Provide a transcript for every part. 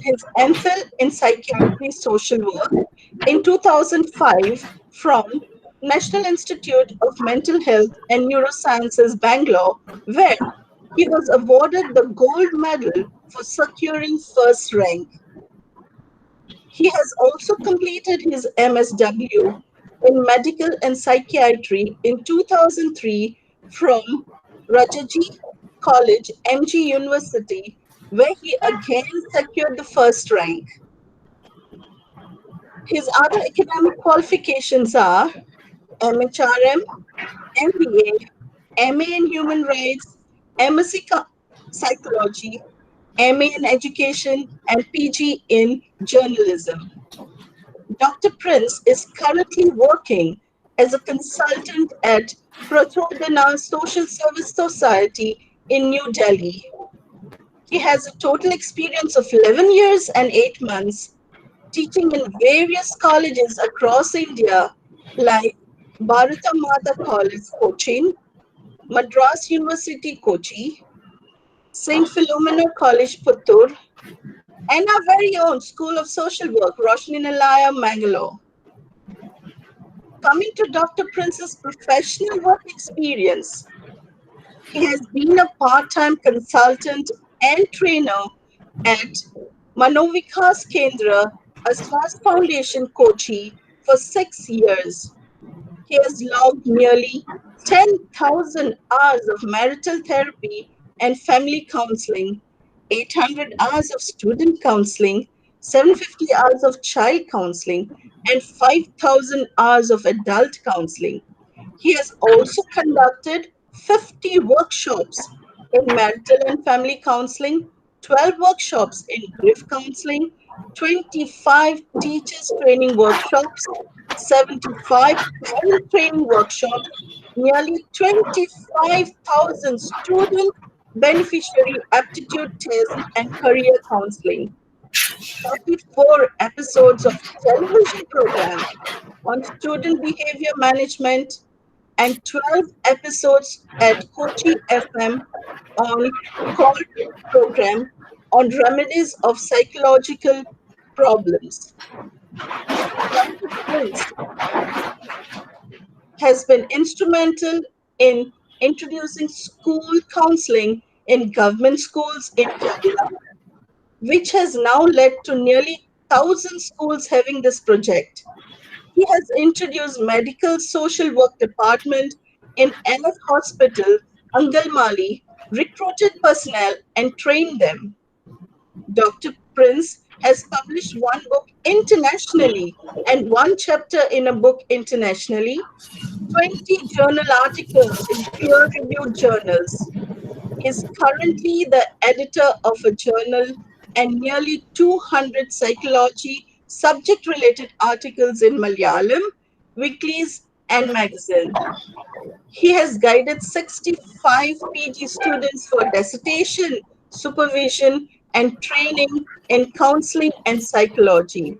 his MPhil in Psychiatry Social Work in 2005 from National Institute of Mental Health and Neurosciences, Bangalore, where he was awarded the gold medal for securing first rank. He has also completed his MSW in Medical and Psychiatry in 2003 from Rajaji College, MG University, where he again secured the first rank. His other academic qualifications are MHRM, MBA, MA in Human Rights, M.Sc Psychology, MA in Education, and PG in Journalism. Dr. Prince is currently working as a consultant at Prajodana Social Service Society in New Delhi. He has a total experience of 11 years and 8 months teaching in various colleges across India like Bharata Mata College, Cochin, Madras University, Kochi, St. Philomena College, Puttur, and our very own School of Social Work, Roshni Nilaya, Mangalore. Coming to Dr. Prince's professional work experience, he has been a part-time consultant and trainer at Manovikas Kendra, a SWAS Foundation, Kochi, for 6 years. He has logged nearly 10,000 hours of marital therapy and family counseling, 800 hours of student counseling, 750 hours of child counseling, and 5,000 hours of adult counseling. He has also conducted 50 workshops in marital and family counseling, 12 workshops in grief counseling, 25 teachers training workshops, 75 parent training workshops, nearly 25,000 student beneficiary aptitude tests and career counseling, 34 episodes of television program on student behavior management, and 12 episodes at Kochi FM on call program on remedies of psychological problems. Dr. Prince has been instrumental in introducing school counseling in government schools in Kerala, which has now led to nearly 1,000 schools having this project. He has introduced medical social work department in NF Hospital, Angalmali, recruited personnel and trained them. Dr. Prince has published one book internationally and one chapter in a book internationally, 20 journal articles in peer-reviewed journals. He is currently the editor of a journal and nearly 200 psychology subject-related articles in Malayalam, weeklies, and magazines. He has guided 65 PG students for dissertation, supervision, and training in counseling and psychology.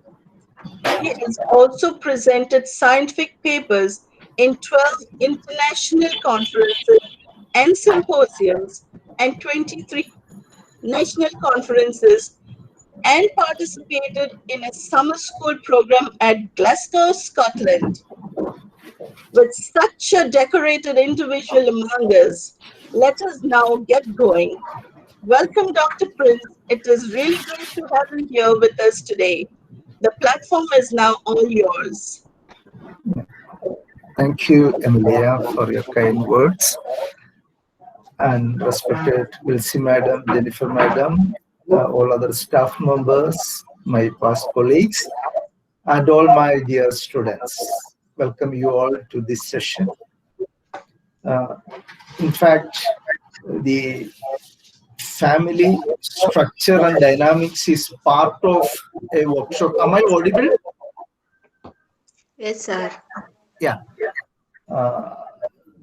He has also presented scientific papers in 12 international conferences and symposiums and 23 national conferences, and participated in a summer school program at Glasgow, Scotland. With such a decorated individual among us, let us now get going. Welcome, Dr. Prince. It is really great to have you here with us today. The platform is now all yours. Thank you, Emilia, for your kind words. And respected Wilsie Madam, Jennifer Madam, all other staff members, my past colleagues, and all my dear students. Welcome you all to this session. In fact, the family structure and dynamics is part of a workshop. Am I audible? Yes, sir. Yeah.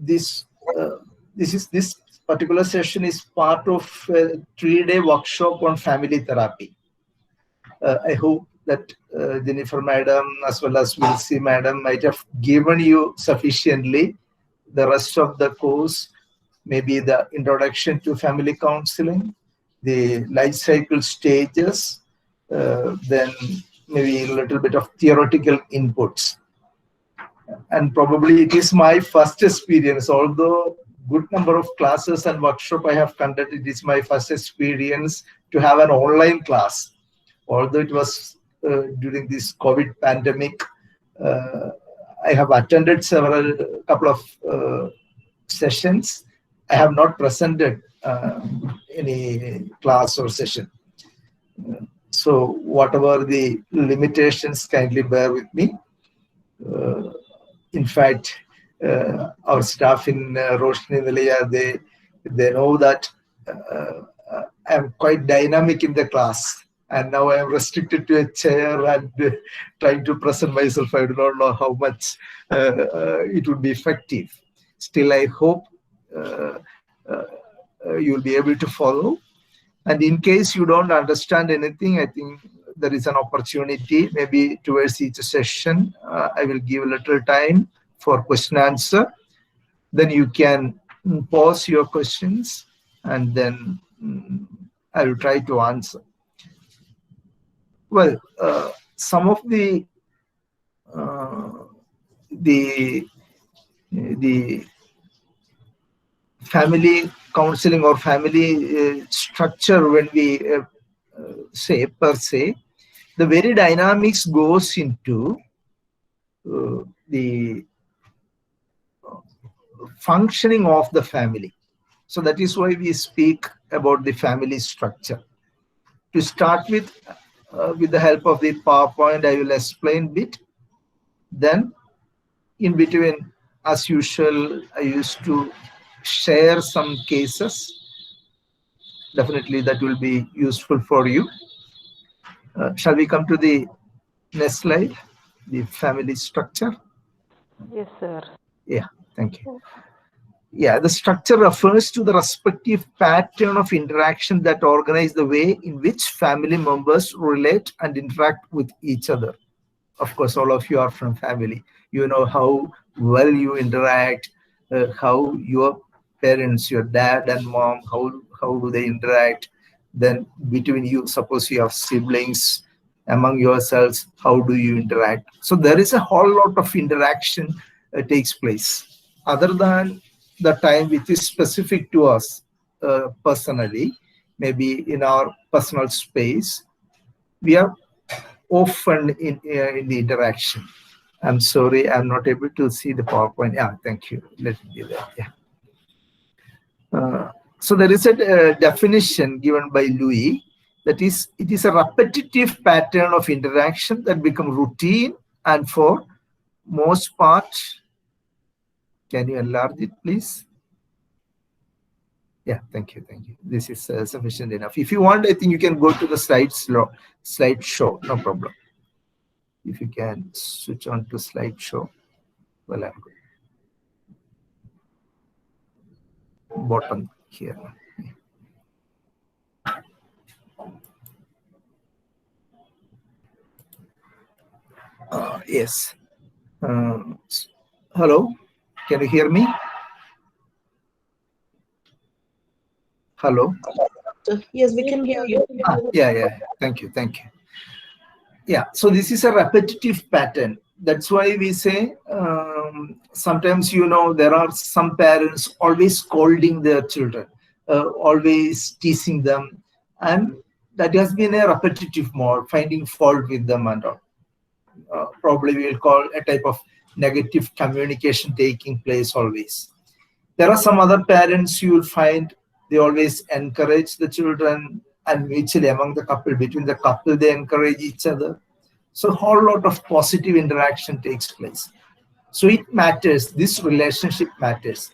This particular session is part of a 3-day workshop on family therapy. I hope that Jennifer Madam as well as Wilsie Madam might have given you sufficiently the rest of the course, maybe the introduction to family counseling, the life cycle stages, then maybe a little bit of theoretical inputs. And probably it is my first experience, although good number of classes and workshop I have conducted, it is my first experience to have an online class. Although it was during this COVID pandemic, uh, I have attended couple of sessions. I have not presented any class or session. So whatever the limitations, kindly bear with me. In fact, our staff in Roshni Nilaya, they know that I'm quite dynamic in the class, and now I am restricted to a chair and trying to present myself. I do not know how much it would be effective. Still, I hope you will be able to follow. And in case you don't understand anything, I think there is an opportunity, maybe towards each session, I will give a little time for question answer. Then you can pause your questions, and then I will try to answer. Well, some of the family counseling or family structure, when we say per se, the very dynamics goes into the functioning of the family. So that is why we speak about the family structure. To start with the help of the PowerPoint, I will explain a bit. Then in between, as usual, I used to share some cases. Definitely that will be useful for you. Shall we come to the next slide, the family structure? Yes, sir. Yeah, thank you. Yeah, the structure refers to the respective pattern of interaction that organize the way in which family members relate and interact with each other. Of course, all of you are from family. You know how well you interact, how your parents, your dad and mom, how do they interact. Then between you, suppose you have siblings, among yourselves, how do you interact? So there is a whole lot of interaction takes place. Other than the time which is specific to us personally, maybe in our personal space, we are often in the interaction. I'm sorry, I'm not able to see the PowerPoint. Yeah, thank you. Let me do that. Yeah. So there is a definition given by Louis, that is, it is a repetitive pattern of interaction that become routine, and for most part, can you enlarge it, please? Yeah, thank you. This is sufficient enough. If you want, I think you can go to the slideshow, no problem. If you can switch on to slideshow, well, I'm good. Bottom here. Yes. Hello, can you hear me? Hello. Yes, we can hear you. Yeah. Thank you. Yeah, so this is a repetitive pattern. That's why we say sometimes, there are some parents always scolding their children, always teasing them, and that has been a repetitive mode, finding fault with them and all. Probably we will call a type of negative communication taking place always. There are some other parents you will find they always encourage the children, and mutually among the couple, between the couple, they encourage each other. So a whole lot of positive interaction takes place. So it matters, this relationship matters.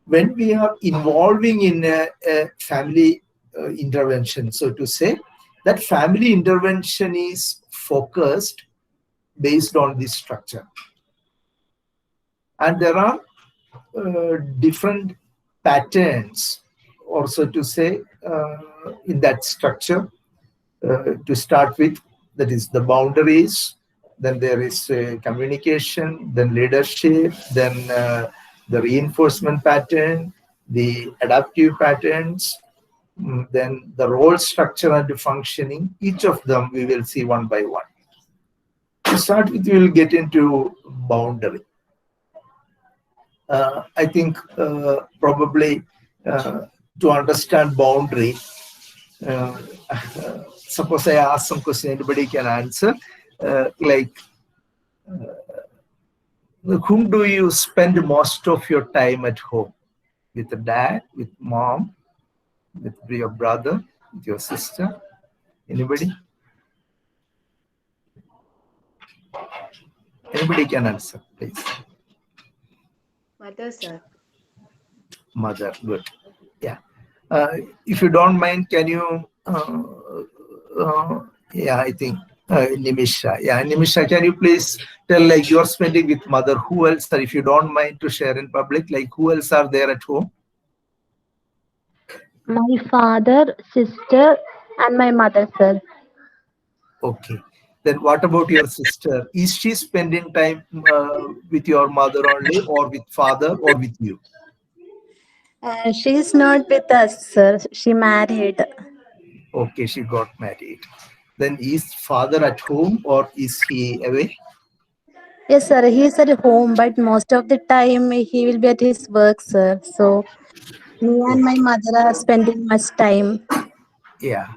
When we are involving in a family intervention, so to say, that family intervention is focused based on this structure. And there are different patterns, also to say, in that structure. To start with, that is the boundaries, then there is communication, then leadership, then the reinforcement pattern, the adaptive patterns, then the role structure and functioning, each of them we will see one by one. To start with, we will get into boundary. I think probably to understand boundary, uh, suppose I ask some question, anybody can answer. Like, whom do you spend most of your time at home? With the dad, with mom, with your brother, with your sister? Anybody? Anybody can answer, please. Mother, sir. Mother, good. Yeah. If you don't mind, can you? Yeah, I think Nimisha. Yeah, Nimisha, can you please tell, like, you're spending with mother? Who else? Or if you don't mind to share in public, like, who else are there at home? My father, sister, and my mother, sir. Okay. Then what about your sister? Is she spending time with your mother only, or with father, or with you? She is not with us, sir. She married. Okay, she got married. Then is father at home or is he away? Yes, sir. He is at home, but most of the time he will be at his work, sir. So me and my Okay. mother are spending much time. Yeah.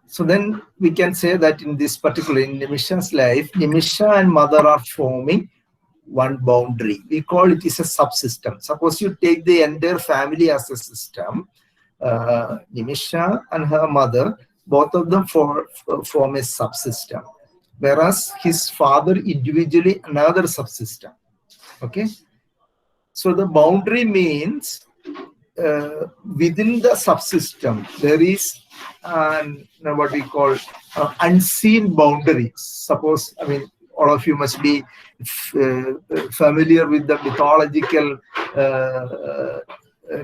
So then we can say that in this particular, in Nimisha's life, Nimisha and mother are forming one boundary. We call it is a subsystem. Suppose you take the entire family as a system, Nimisha and her mother, both of them form a subsystem, whereas his father individually another subsystem. Okay. So the boundary means within the subsystem there is what we call unseen boundaries. Suppose, I mean, all of you must be familiar with the mythological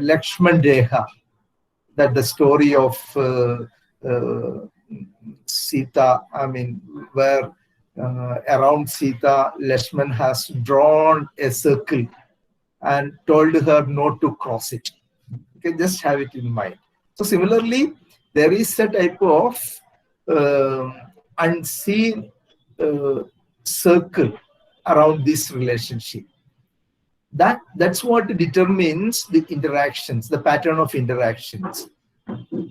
Lakshman Reha, that the story of Sita, I mean, where around Sita, Lakshman has drawn a circle and told her not to cross it. You can just have it in mind. So similarly, there is a type of unseen circle around this relationship. That's what determines the interactions, the pattern of interactions.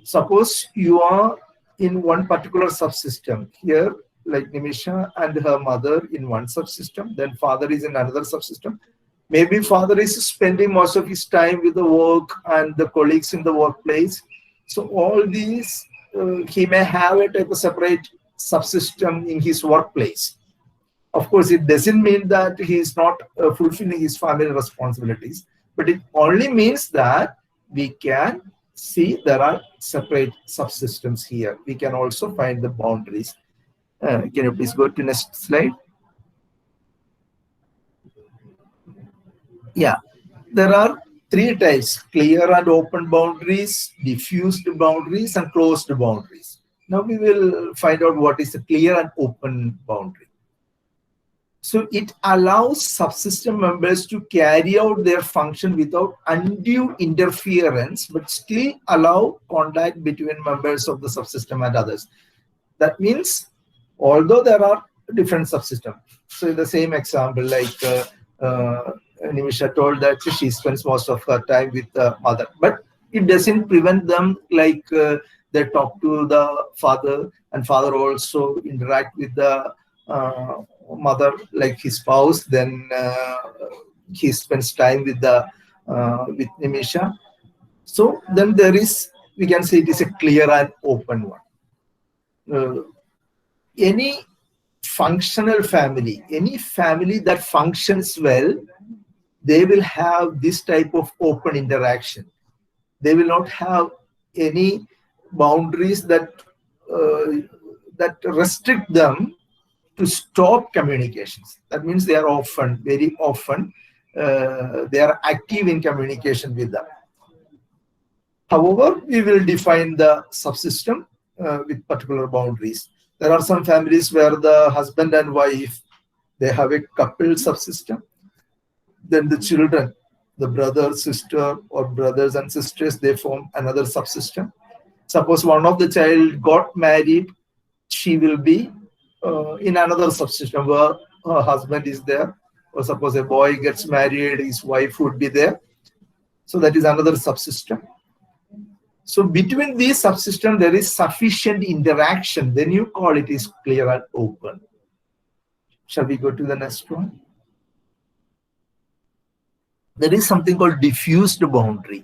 Suppose you are in one particular subsystem here, like Nimisha and her mother in one subsystem, then father is in another subsystem. Maybe father is spending most of his time with the work and the colleagues in the workplace. So all these, he may have a type of separate subsystem in his workplace. Of course, it doesn't mean that he is not fulfilling his family responsibilities, but it only means that we can see there are separate subsystems here. We can also find the boundaries. Can you please go to next slide? Yeah, there are three types: clear and open boundaries, diffused boundaries, and closed boundaries. Now we will find out what is a clear and open boundary. So it allows subsystem members to carry out their function without undue interference, but still allow contact between members of the subsystem and others. That means, although there are different subsystems, so the same example, like Nimisha told that she spends most of her time with the mother, but it doesn't prevent them, like they talk to the father, and father also interact with the mother, like his spouse. Then he spends time with the with Nimisha. So then there is, we can say it is a clear and open one. Any functional family, any family that functions well, they will have this type of open interaction. They will not have any boundaries that that restrict them to stop communications. That means they are often, very often, they are active in communication with them. However, we will define the subsystem with particular boundaries. There are some families where the husband and wife, they have a couple subsystem. Then the children, the brother, sister, or brothers and sisters, they form another subsystem. Suppose one of the child got married, she will be in another subsystem where her husband is there. Or suppose a boy gets married, his wife would be there. So that is another subsystem. So between these subsystems, there is sufficient interaction. Then you call it is clear and open. Shall we go to the next one? There is something called diffused boundary,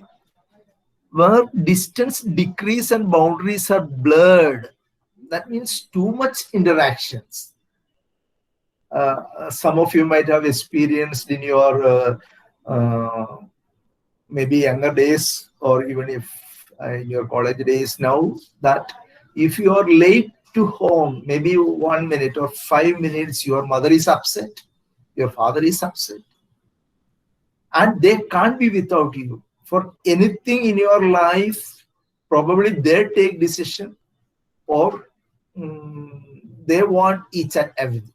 where distance decrease and boundaries are blurred. That means too much interactions. Some of you might have experienced in your maybe younger days, or even if in your college days now, that if you are late to home, maybe 1 minute or 5 minutes, your mother is upset, your father is upset, and they can't be without you. For anything in your life, probably they take decision, or they want each and everything.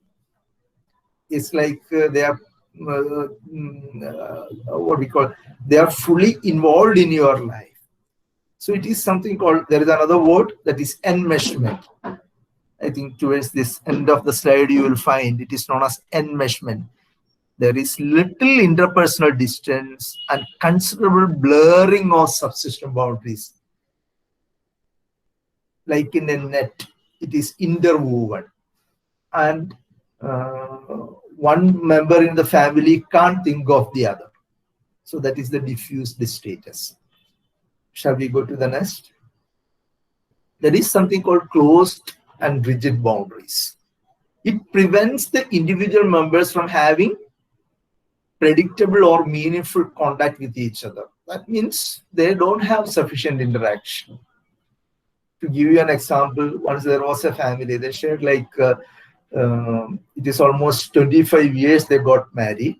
It's like they are what we call, they are fully involved in your life. So it is something called, there is another word that is enmeshment. I think towards this end of the slide you will find it is known as enmeshment. There is little interpersonal distance and considerable blurring of subsystem boundaries. Like in a net, it is interwoven, and one member in the family can't think of the other. So that is the diffused status. Shall we go to the next? There is something called closed and rigid boundaries. It prevents the individual members from having predictable or meaningful contact with each other. That means they don't have sufficient interaction. To give you an example, once there was a family, they shared like it is almost 25 years they got married,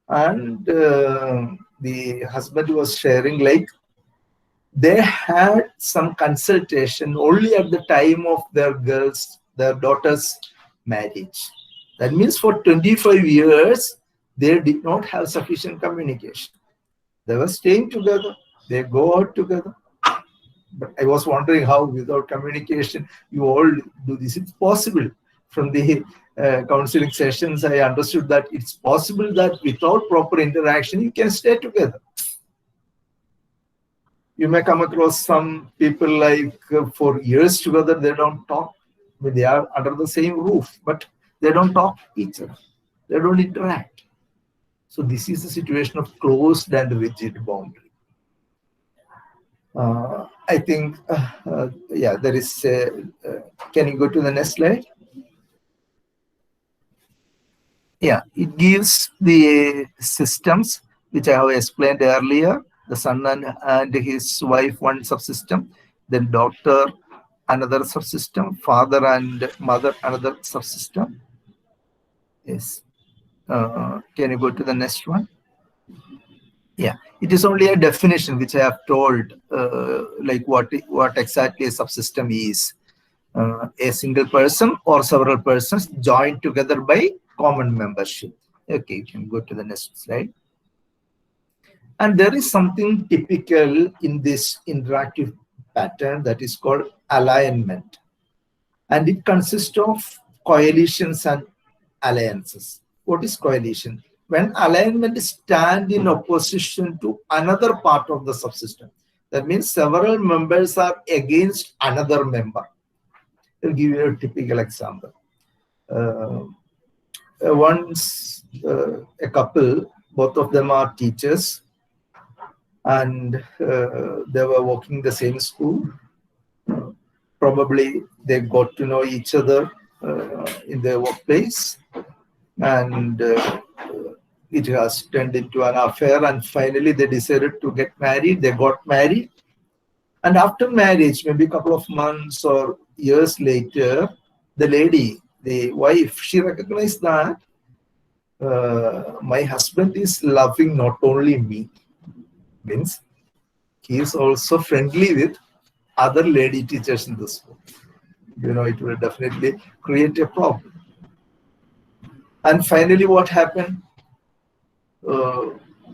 and the husband was sharing like they had some consultation only at the time of their daughter's marriage. That means for 25 years, they did not have sufficient communication. They were staying together, they go out together. But I was wondering how without communication you all do this. It's possible. From the counseling sessions, I understood that it's possible that without proper interaction, you can stay together. You may come across some people like for years together, they don't talk. I mean, they are under the same roof, but they don't talk to each other. They don't interact. So this is the situation of closed and rigid boundary. I think, yeah, there is, can you go to the next slide? Yeah, it gives the systems, which I have explained earlier, the son and his wife, one subsystem, then daughter, another subsystem, father and mother, another subsystem. Yes. Can you go to the next one? Yeah, it is only a definition which I have told, like what exactly a subsystem is. A single person or several persons joined together by common membership. Okay, you can go to the next slide. And there is something typical in this interactive pattern that is called alignment. And it consists of coalitions and alliances. What is coalition? When alignment stands in opposition to another part of the subsystem. That means several members are against another member. I'll give you a typical example. Once a couple, both of them are teachers, and they were working the same school. Probably they got to know each other in their workplace, and it has turned into an affair, and finally they decided to get married. They got married, and after marriage, maybe a couple of months or years later, the lady, the wife, she recognized that my husband is loving not only me, means he is also friendly with other lady teachers in the school. You know, it will definitely create a problem. And finally, what happened?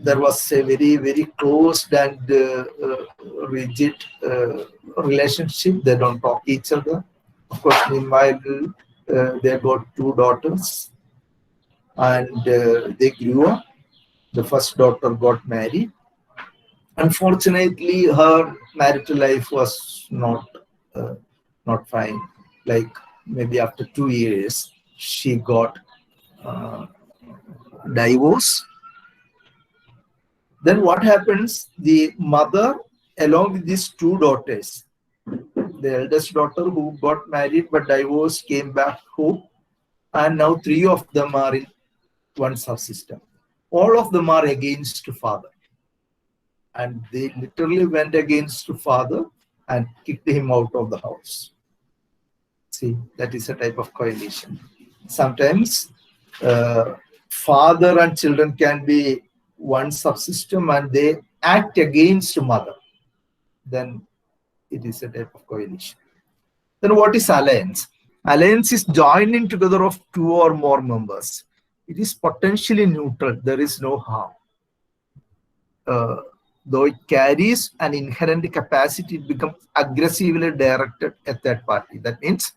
there was a very, very closed and rigid relationship. They don't talk each other. Of course, meanwhile, they got two daughters, and they grew up. The first daughter got married. Unfortunately, her marital life was uh, not fine. Like maybe after 2 years, she got uh, divorced. Then what happens? The mother, along with these two daughters, the eldest daughter who got married but divorced, came back home, and now three of them are in one subsystem. All of them are against father, and they literally went against father and kicked him out of the house. See, that is a type of coalition. Sometimes father and children can be one subsystem and they act against mother. Then it is a type of coalition. Then what is alliance? Alliance is joining together of two or more members. It is potentially neutral. There is no harm. Though it carries an inherent capacity to become aggressively directed at that party. That means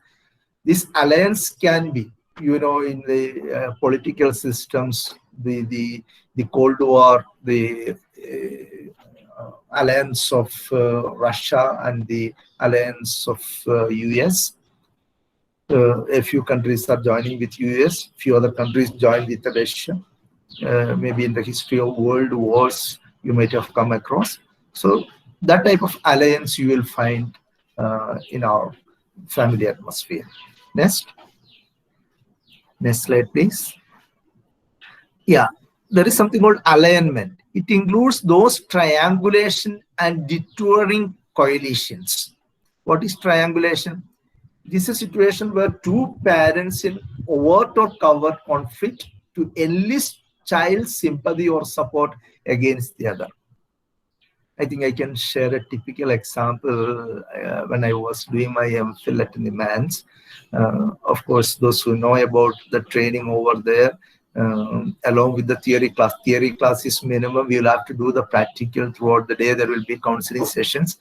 this alliance can be, in the political systems, the Cold War, the alliance of Russia and the alliance of US. A few countries are joining with US, few other countries join with Russia. Maybe in the history of world wars, you might have come across. So that type of alliance you will find in our family atmosphere. Next slide, please. Yeah, there is something called alignment. It includes those triangulation and detouring coalitions. What is triangulation? It is a situation where two parents in overt or covert conflict to enlist child sympathy or support against the other. I think I can share a typical example when I was doing my MPhil at Nimmans. Of course, those who know about the training over there, along with the theory class is minimum. You'll have to do the practical throughout the day. There will be counseling sessions.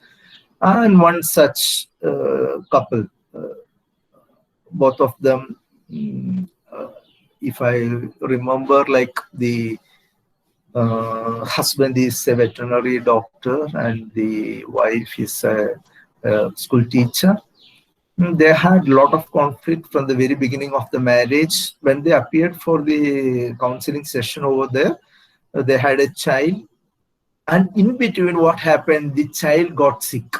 And one such couple, both of them, if I remember, like the husband is a veterinary doctor and the wife is a school teacher. They had a lot of conflict from the very beginning of the marriage. When they appeared for the counseling session over there, they had a child, and in between what happened, the child got sick.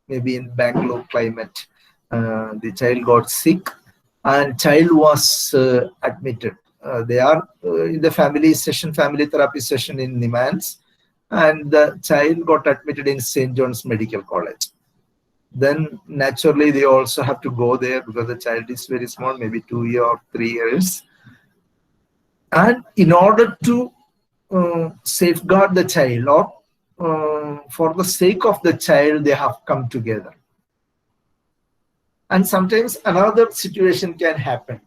Maybe in Bangalore climate, the child got sick and child was admitted. They are in the family therapy session in Nimmans, and the child got admitted in St. John's Medical College. Then naturally they also have to go there because the child is very small, maybe 2 years or 3 years. And in order to safeguard the child, or for the sake of the child, they have come together. And sometimes another situation can happen.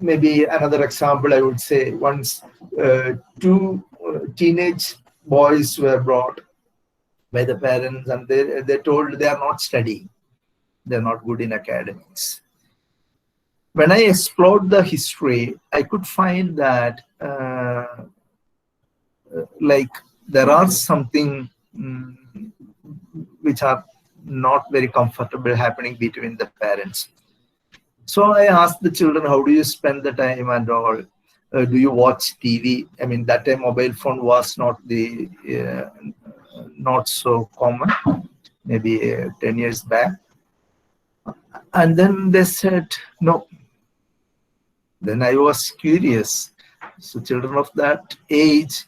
Maybe another example, I would say, once two teenage boys were brought by the parents, and they told they are not studying. They're not good in academics. When I explored the history, I could find that like there are something which are not very comfortable happening between the parents. So I asked the children, how do you spend the time and all? Do you watch TV? I mean, that time mobile phone was not so common, maybe 10 years back. And then they said, no. Then I was curious. So children of that age,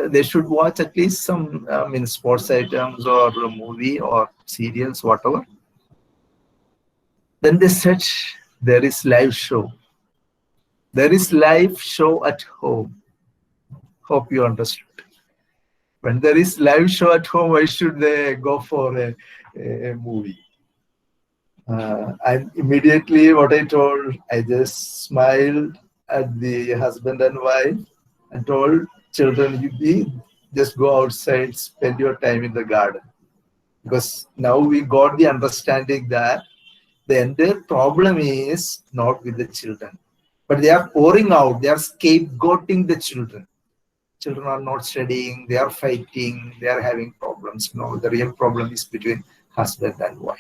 they should watch at least some sports items or a movie or serials, whatever. Then they said, there is live show. There is live show at home. Hope you understood. When there is live show at home, why should they go for a movie? And immediately what I told, I just smiled at the husband and wife and told children, just go outside, spend your time in the garden. Because now we got the understanding that the entire problem is not with the children, but they are pouring out, they are scapegoating the children. Children are not studying, they are fighting, they are having problems. No, the real problem is between husband and wife.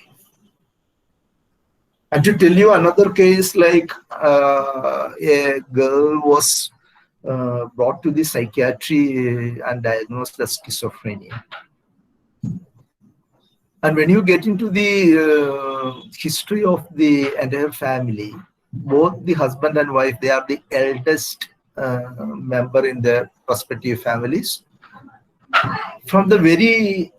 And to tell you another case, like a girl was brought to the psychiatry and diagnosed as schizophrenia. And when you get into the history of the entire family, both the husband and wife, they are the eldest member in their respective families. From the very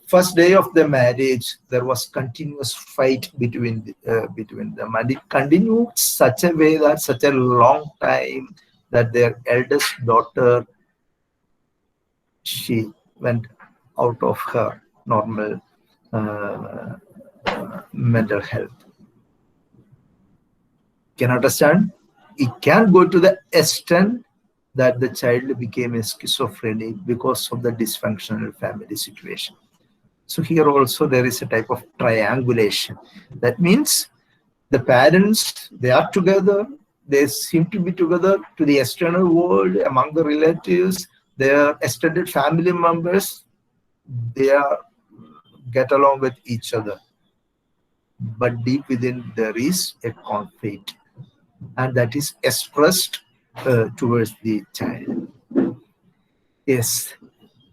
first day of the marriage, there was continuous fight between them, and it continued such a way that such a long time that their eldest daughter, she went out of her normal mental health. Can you understand? It can go to the extent that the child became a schizophrenic because of the dysfunctional family situation. So here also there is a type of triangulation. That means the parents, they are together, they seem to be together to the external world, among the relatives, their extended family members, they are get along with each other. But deep within there is a conflict, and that is expressed towards the child. Yes.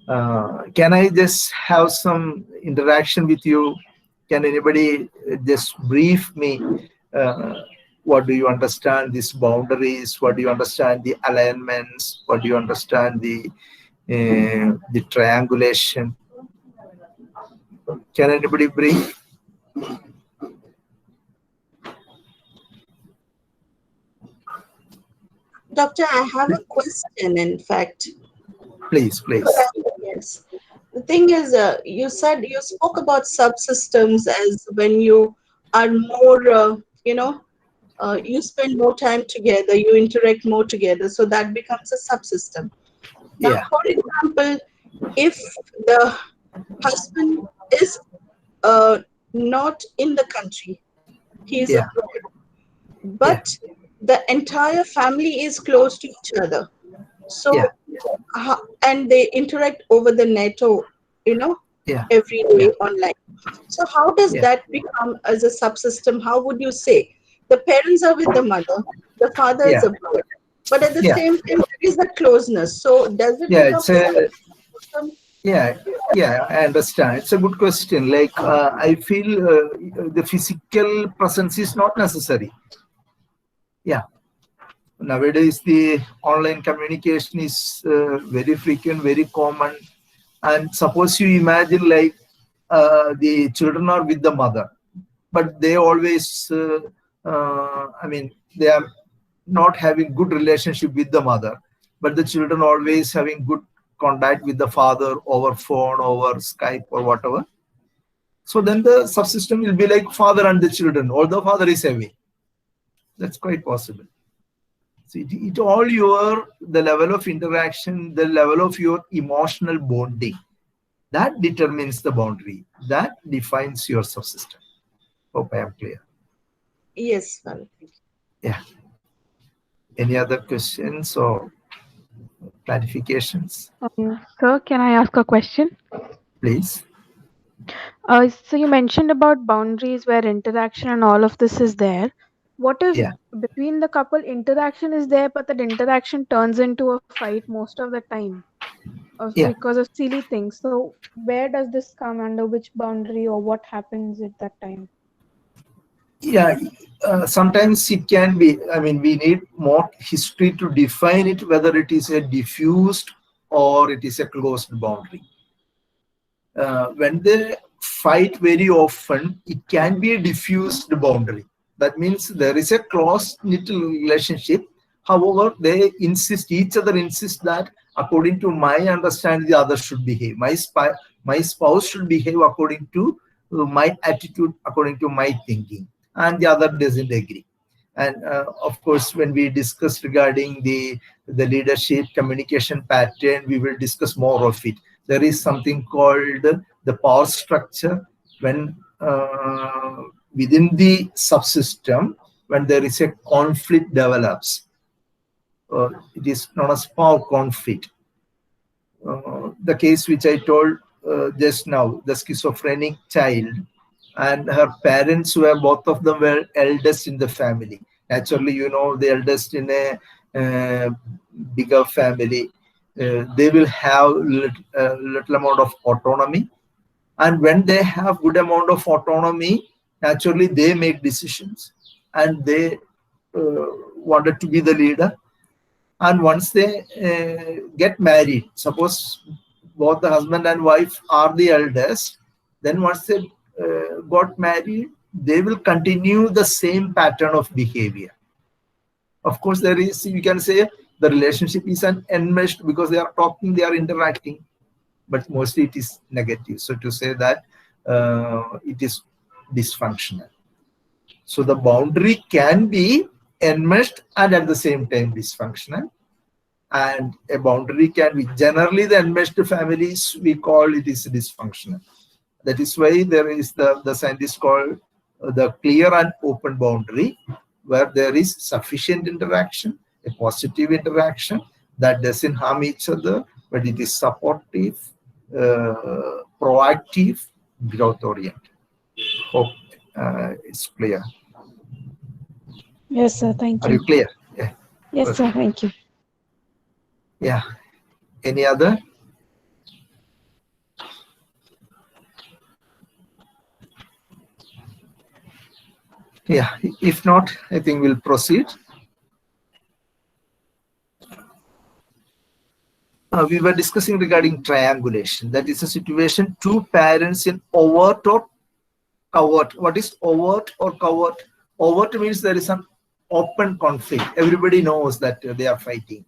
Can I just have some interaction with you? Can anybody just brief me? What do you understand these boundaries? What do you understand the alignments? What do you understand the triangulation? Can anybody brief? Doctor, I have a question, in fact. Please. Yes. The thing is, you spoke about subsystems as when you are more, you spend more time together, you interact more together, so that becomes a subsystem. Now, Yeah. for example, if the husband is not in the country, he is Yeah. abroad, but the entire family is close to each other. So, and they interact over the net, or every day online. So how does that become as a subsystem? How would you say the parents are with the mother, the father is abroad, but at the same time there is that closeness. So does it become It's a I understand. It's a good question. Like I feel the physical presence is not necessary. Nowadays the online communication is very frequent, very common. And suppose you imagine like the children are with the mother, but they always, they are not having good relationship with the mother, but the children always having good contact with the father over phone, over Skype or whatever. So then the subsystem will be like father and the children, although father is away. That's quite possible. So it all the level of interaction, the level of your emotional bonding, that determines the boundary. That defines your subsystem. Hope I am clear. Yes, well, yeah. Any other questions or clarifications? Sir, can I ask a question? Please. So you mentioned about boundaries where interaction and all of this is there. What if between the couple interaction is there, but that interaction turns into a fight most of the time because of silly things? So where does this come under which boundary, or what happens at that time? Sometimes it can be, we need more history to define it, whether it is a diffused or it is a closed boundary. When they fight very often, it can be a diffused boundary. That means there is a close-knit relationship. However, they insist, each other insist that according to my understanding, the other should behave. My spouse should behave according to my attitude, according to my thinking, and the other doesn't agree. And of course, when we discuss regarding the leadership communication pattern, we will discuss more of it. There is something called the power structure. When within the subsystem, when there is a conflict develops, it is known as power conflict. The case which I told just now, the schizophrenic child and her parents were, both of them were eldest in the family. Naturally, you know, the eldest in a bigger family, they will have little amount of autonomy. And when they have good amount of autonomy, naturally they make decisions and they wanted to be the leader. And once they get married, suppose both the husband and wife are the eldest, then once they got married, they will continue the same pattern of behavior. Of course, there is, you can say, the relationship is an enmeshed because they are talking, they are interacting, but mostly it is negative. So to say that it is dysfunctional. So the boundary can be enmeshed and at the same time dysfunctional. And a boundary can be, generally the enmeshed families, we call it is dysfunctional. That is why there is the scientists call the clear and open boundary, where there is sufficient interaction, a positive interaction that doesn't harm each other, but it is supportive, proactive, growth oriented. Hope it's clear. Yes, sir. Thank Are you. you clear? Yeah. Yes, Perfect. sir. Thank you. Yeah. Any other? Yeah. If not, I think we'll proceed. We were discussing regarding triangulation. That is a situation, two parents in overt or covert. What is overt or covert? Overt means there is an open conflict. Everybody knows that they are fighting.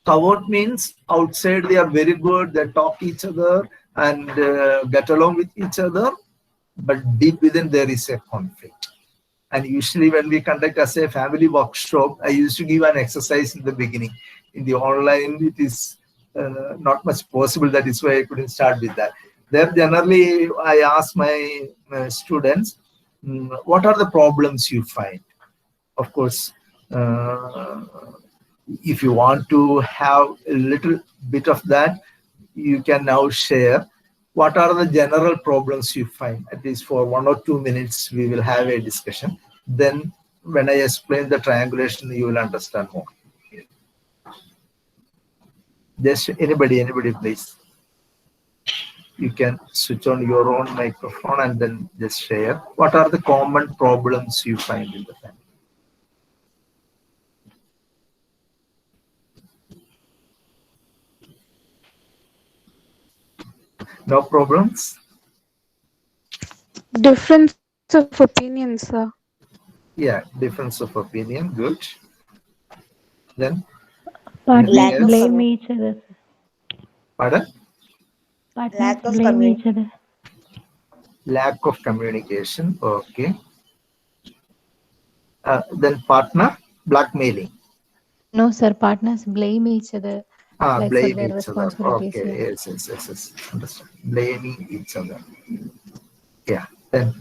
Covert means outside they are very good, they talk each other and get along with each other, but deep within there is a conflict. And usually when we conduct as a family workshop, I used to give an exercise in the beginning. In the online, it is not much possible. That is why I couldn't start with that. There, generally, I ask my students, what are the problems you find? Of course, if you want to have a little bit of that, you can now share what are the general problems you find. At least for 1 or 2 minutes, we will have a discussion. Then when I explain the triangulation, you will understand more. Just anybody, please. You can switch on your own microphone and then just share. What are the common problems you find in the family? No problems? Difference of opinions, sir. Yeah, difference of opinion. Good. Then Partners anything else? blame each other. Pardon? Partners Lack of blame each other. Lack of communication. Okay. Then partner blackmailing. No, sir. Partners blame each other, like for Blame their each other. responsibilities. Okay. Yeah. Yes. Understand. Blaming each other. Yeah. Then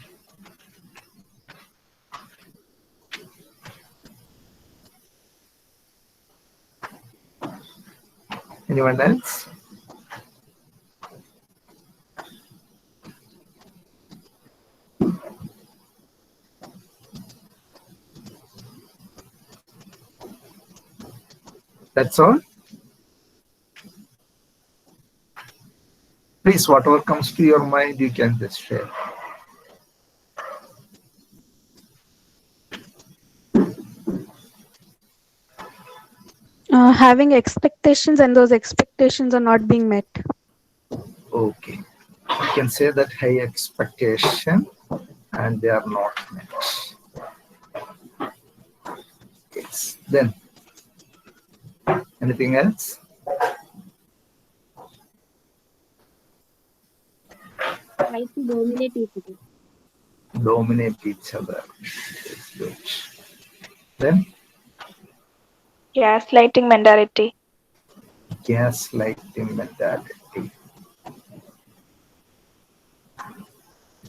anyone else? That's all. Please, whatever comes to your mind, you can just share. Having expectations and those expectations are not being met. Okay. You can say that high expectation and they are not met. Yes. Then anything else? Try to dominate each other. Dominate each other. Yes, good. Then Gaslighting mentality. gaslighting mentality.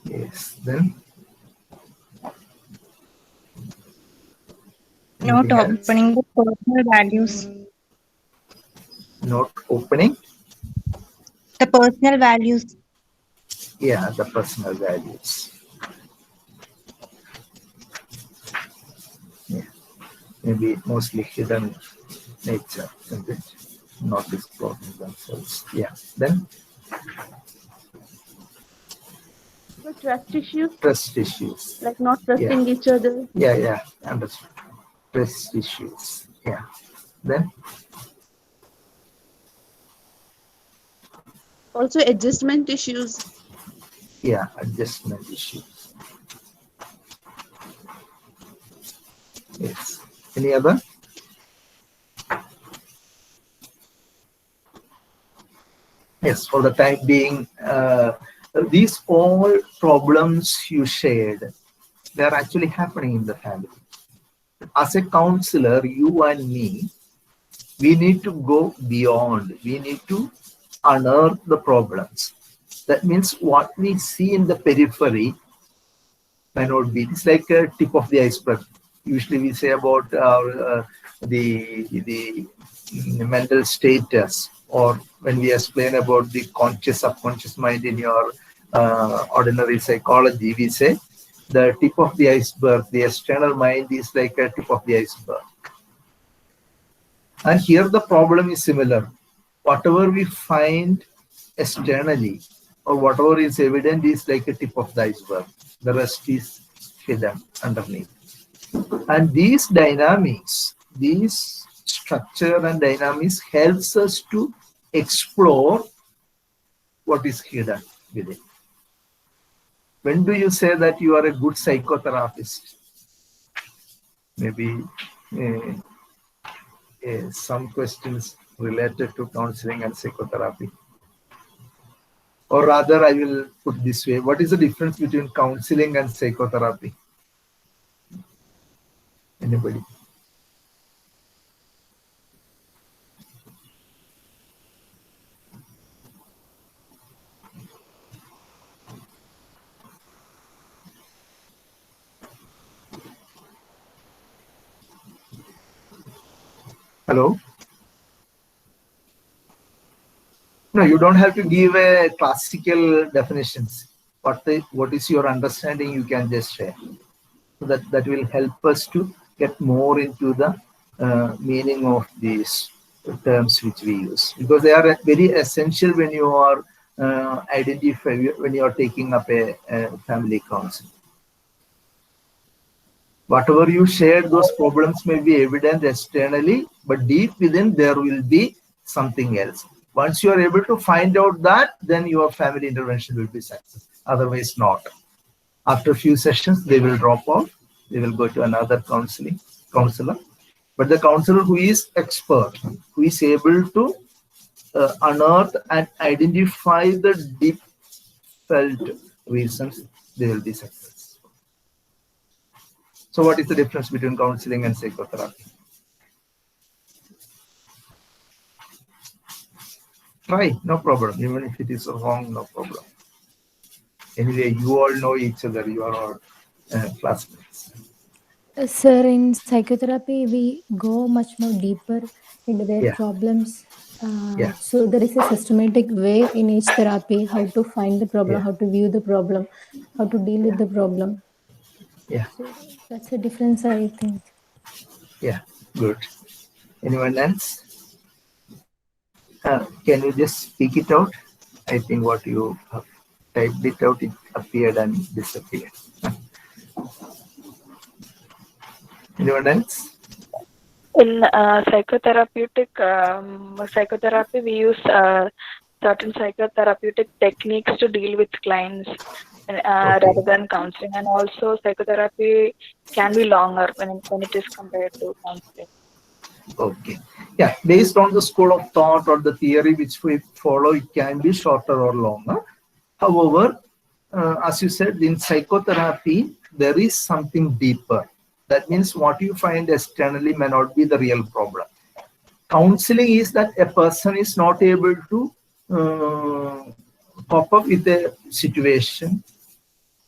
Yes. Then Not anything else? opening the personal values. Not opening. The personal values. Yeah, the personal values. Yeah. Maybe mostly hidden nature, isn't it? Not disclosing themselves. Yeah. Then So trust issues, trust issues. like not Yeah. trusting each other. Yeah. Understood. Trust issues. Yeah. Then Also, adjustment issues. yeah, adjustment issues. Yes. Any other? Yes, for the time being, these all problems you shared, they are actually happening in the family. As a counselor, you and me, we need to go beyond. We need to unearth the problems. That means what we see in the periphery may not be. It's like a tip of the iceberg. Usually we say about the mental status, or when we explain about the conscious subconscious mind in your ordinary psychology, we say the tip of the iceberg, the external mind is like a tip of the iceberg. And here the problem is similar. Whatever we find externally or whatever is evident is like a tip of the iceberg. The rest is hidden underneath. And these dynamics, these structure and dynamics helps us to explore what is hidden within. When do you say that you are a good psychotherapist? Maybe some questions related to counseling and psychotherapy. Or rather, I will put this way. What is the difference between counseling and psychotherapy? Anybody? Hello? No, you don't have to give a classical definitions. What is your understanding? You can just share. So that will help us to get more into the meaning of these terms which we use, because they are very essential when you are when you are taking up a family counseling. Whatever you shared, those problems may be evident externally, but deep within there will be something else. Once you are able to find out that, then your family intervention will be successful. Otherwise, not. After a few sessions, they will drop out. They will go to another counselor. But the counselor who is expert, who is able to unearth and identify the deep felt reasons, they will be successful. So what is the difference between counseling and psychotherapy? Try, no problem. Even if it is wrong, no problem. Anyway, you all know each other. You are all classmates. Sir, in psychotherapy, we go much more deeper into their problems. So there is a systematic way in each therapy how to find the problem, how to view the problem, how to deal with the problem. So that's a difference, I think. Yeah, good. Anyone else? Can you just speak it out? I think what you have typed it out, it appeared and disappeared. Anyone else? In psychotherapy, we use certain psychotherapeutic techniques to deal with clients rather than counseling. And also, psychotherapy can be longer when it is compared to counseling. Okay. Yeah, based on the school of thought or the theory which we follow, it can be shorter or longer. However, as you said, in psychotherapy, there is something deeper. That means what you find externally may not be the real problem. Counseling is that a person is not able to cope up with a situation.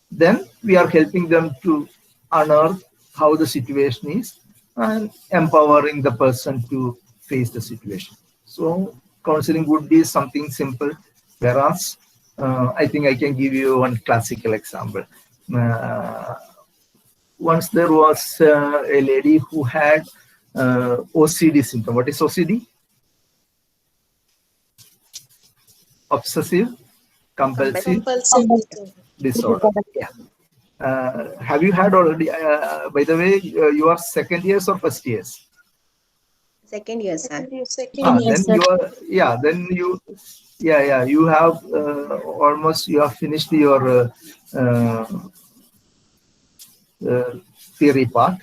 Then we are helping them to unearth how the situation is and empowering the person to face the situation. So counseling would be something simple, whereas I think I can give you one classical example. Once there was a lady who had OCD symptom. What is OCD? Obsessive compulsive disorder. Yeah. Have you had already? By the way, you are second years or first years? Second year, sir. Then you are. Yeah. Then you. Yeah. You have almost. You have finished your theory part.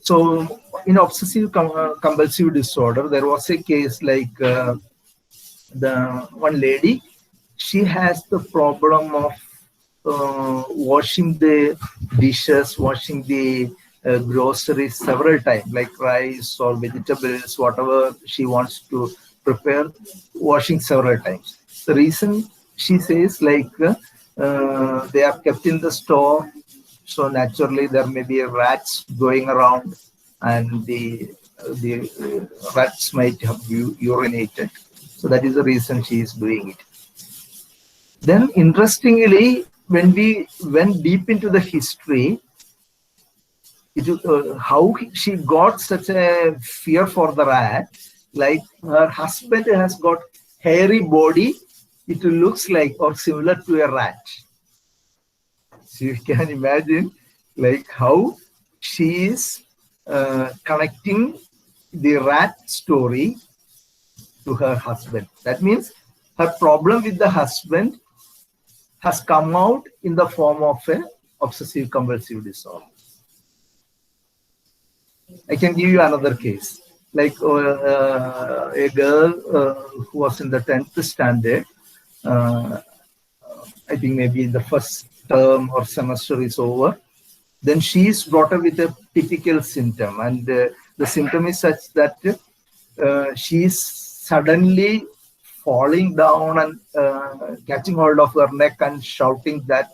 So in obsessive compulsive disorder, there was a case like the one lady. She has the problem of washing the dishes, washing the groceries several times, like rice or vegetables, whatever she wants to prepare, washing several times. The reason she says, like, they are kept in the store, so naturally there may be rats going around, and the rats might have urinated. So that is the reason she is doing it. Then, interestingly, when we went deep into the history, how she got such a fear for the rat, like her husband has got hairy body, it looks like or similar to a rat. So you can imagine like how she is connecting the rat story to her husband. That means her problem with the husband has come out in the form of an obsessive compulsive disorder. I can give you another case, like a girl who was in the 10th standard. I think maybe the first term or semester is over. Then she is brought up with a typical symptom, and the symptom is such that she is suddenly falling down and catching hold of her neck and shouting that,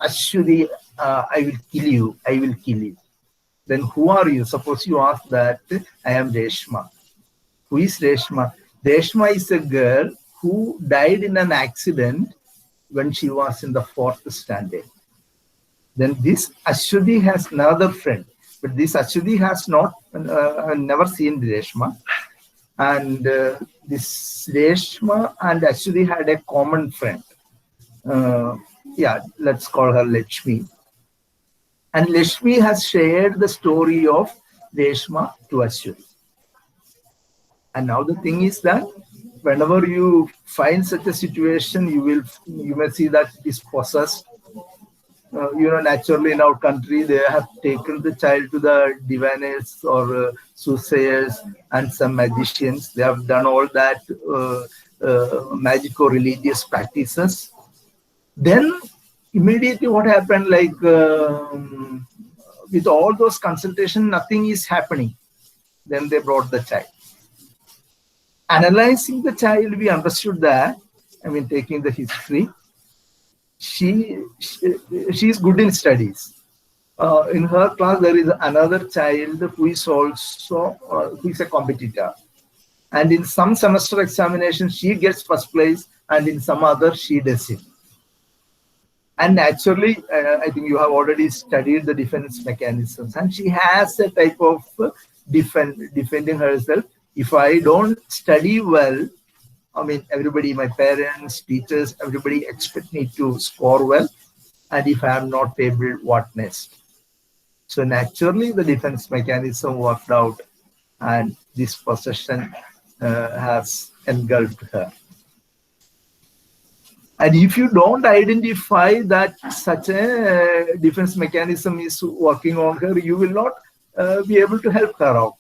Ashwari, I will kill you, I will kill you. Then who are you? Suppose you ask that, I am Reshma. Who is Reshma? Reshma is a girl who died in an accident when she was in the 4th standard. Then this Ashwati has another friend, but this Ashwati has not never seen Reshma. And this Reshma and Ashwati had a common friend. Let's call her Lakshmi. And Lakshmi has shared the story of Reshma to Ashwati. And now the thing is that whenever you find such a situation, you may see that it is possessed. Naturally in our country, they have taken the child to the diviners or soothsayers and some magicians. They have done all that magico-religious practices. Then immediately what happened, like with all those consultations, nothing is happening. Then they brought the child. Analyzing the child, we understood that, taking the history, she is good in studies. In her class, there is another child who is also who is a competitor. And in some semester examinations, she gets first place, and in some other, she doesn't. And naturally, I think you have already studied the defense mechanisms, and she has a type of defending herself. If I don't study well, everybody, my parents, teachers, everybody expect me to score well. And if I am not able, what next? So naturally, the defense mechanism worked out, and this possession has engulfed her. And if you don't identify that such a defense mechanism is working on her, you will not be able to help her out.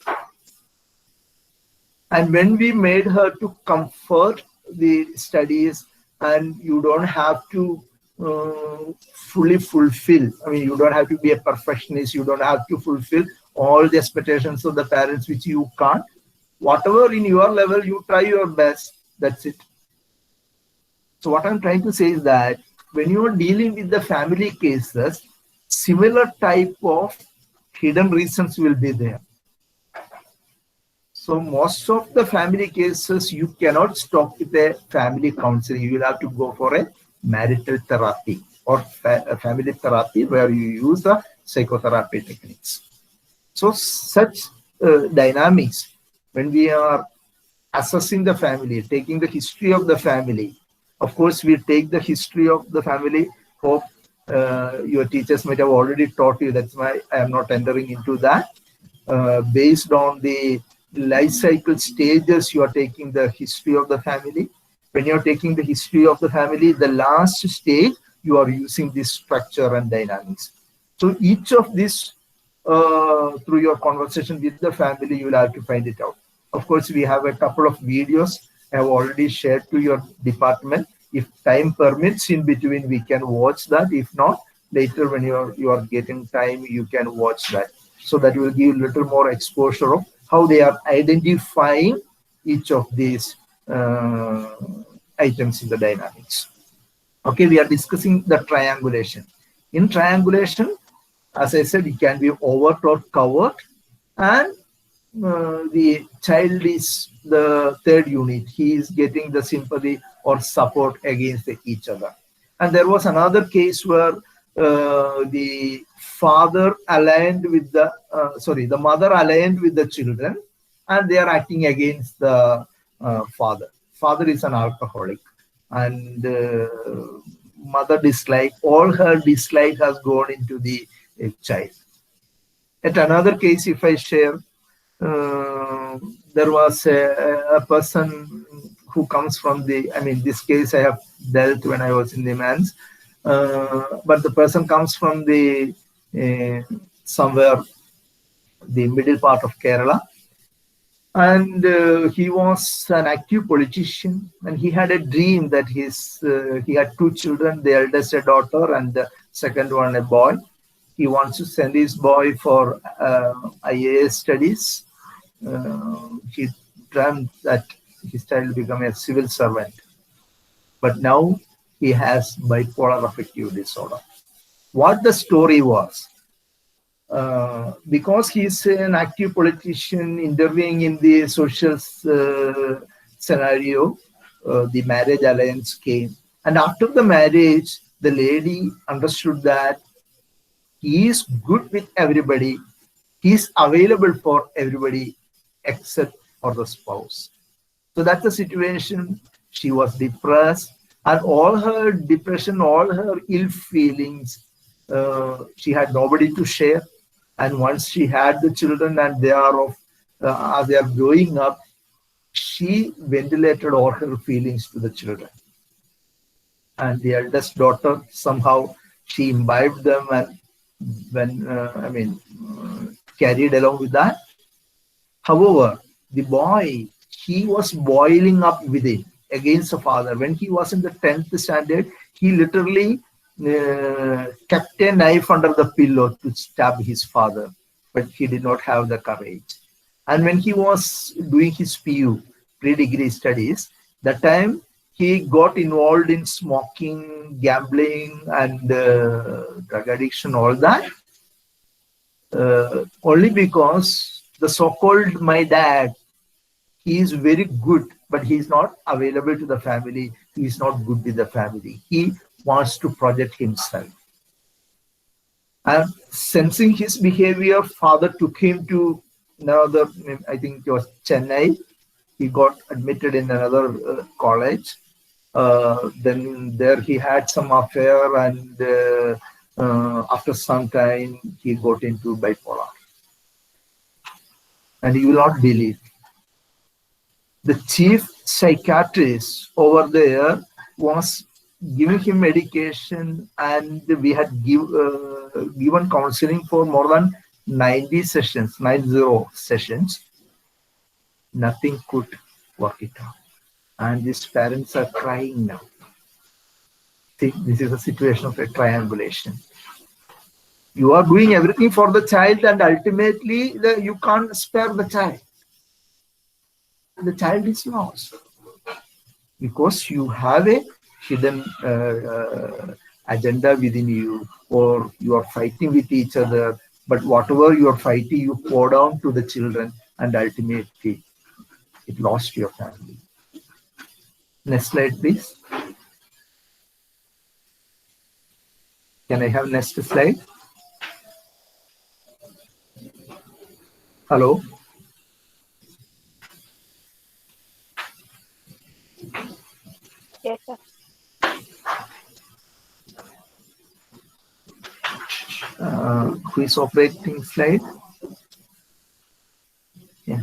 And when we made her to comfort the studies, and you don't have to fully fulfill. I mean, you don't have to be a perfectionist. You don't have to fulfill all the expectations of the parents, which you can't. Whatever in your level, you try your best. That's it. So what I'm trying to say is that when you are dealing with the family cases, similar type of hidden reasons will be there. So most of the family cases, you cannot stop with a family counseling. You will have to go for a marital therapy or a family therapy where you use the psychotherapy techniques. So such dynamics, when we are assessing the family, taking the history of the family, of course, we take the history of the family. Hope your teachers might have already taught you. That's why I am not entering into that. Based on the life cycle stages, you are taking the history of the family. When you are taking the history of the family, the last stage, you are using this structure and dynamics. So each of these, through your conversation with the family, you will have to find it out. Of course, we have a couple of videos I have already shared to your department. If time permits, in between we can watch that. If not, later when you are getting time, you can watch that. So that will give a little more exposure of how they are identifying each of these items in the dynamics. Okay, we are discussing the triangulation. In triangulation, as I said, it can be overt or covert, and the child is the third unit. He is getting the sympathy or support against each other. And there was another case where the father aligned with the, the mother aligned with the children, and they are acting against the father. Father is an alcoholic, and mother dislike, all her dislike has gone into the child. At another case, if I share, there was a person who comes from the, I mean, this case I have dealt when I was in the men's, but the person comes from the somewhere the middle part of Kerala, and he was an active politician, and he had a dream that he had two children, the eldest a daughter and the second one a boy. He wants to send his boy for IAS studies. He dreamt that his child will become a civil servant. But now he has bipolar affective disorder. What the story was, because he is an active politician intervening in the social scenario, the marriage alliance came. And after the marriage, the lady understood that he is good with everybody. He is available for everybody except for the spouse. So that's the situation. She was depressed, and all her depression, all her ill feelings, she had nobody to share. And once she had the children and they are as they are growing up, she ventilated all her feelings to the children. And the eldest daughter, somehow she imbibed them, and when carried along with that. However, the boy, he was boiling up within against the father. When he was in the 10th standard, he literally kept a knife under the pillow to stab his father, but he did not have the courage. And when he was doing his PU, pre-degree studies, that time he got involved in smoking, gambling, and drug addiction, all that, only because the so-called my dad, he is very good, but he is not available to the family. He is not good with the family. He wants to project himself. And sensing his behavior, father took him to another, I think it was Chennai. He got admitted in another college. Then there he had some affair, and after some time he got into bipolar. And you will not believe, the chief psychiatrist over there was giving him medication, and we had given counseling for more than 90 sessions. Nothing could work it out. And these parents are crying now. See, this is a situation of a triangulation. You are doing everything for the child, and ultimately you can't spare the child. The child is lost because you have a hidden agenda within you, or you are fighting with each other. But whatever you are fighting, you pour down to the children, and ultimately it lost your family. Next slide, please. Can I have next slide? Hello? Yes, sir. Who is operating slide? Yeah.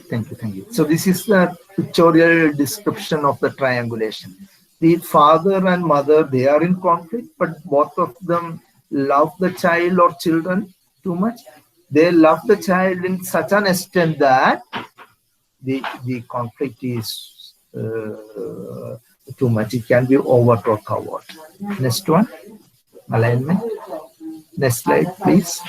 Thank you. So this is the pictorial description of the triangulation. The father and mother, they are in conflict, but both of them love the child or children too much. They love the child in such an extent that the conflict is too much. It can be overt or covert. Next one, alignment. Next slide, please.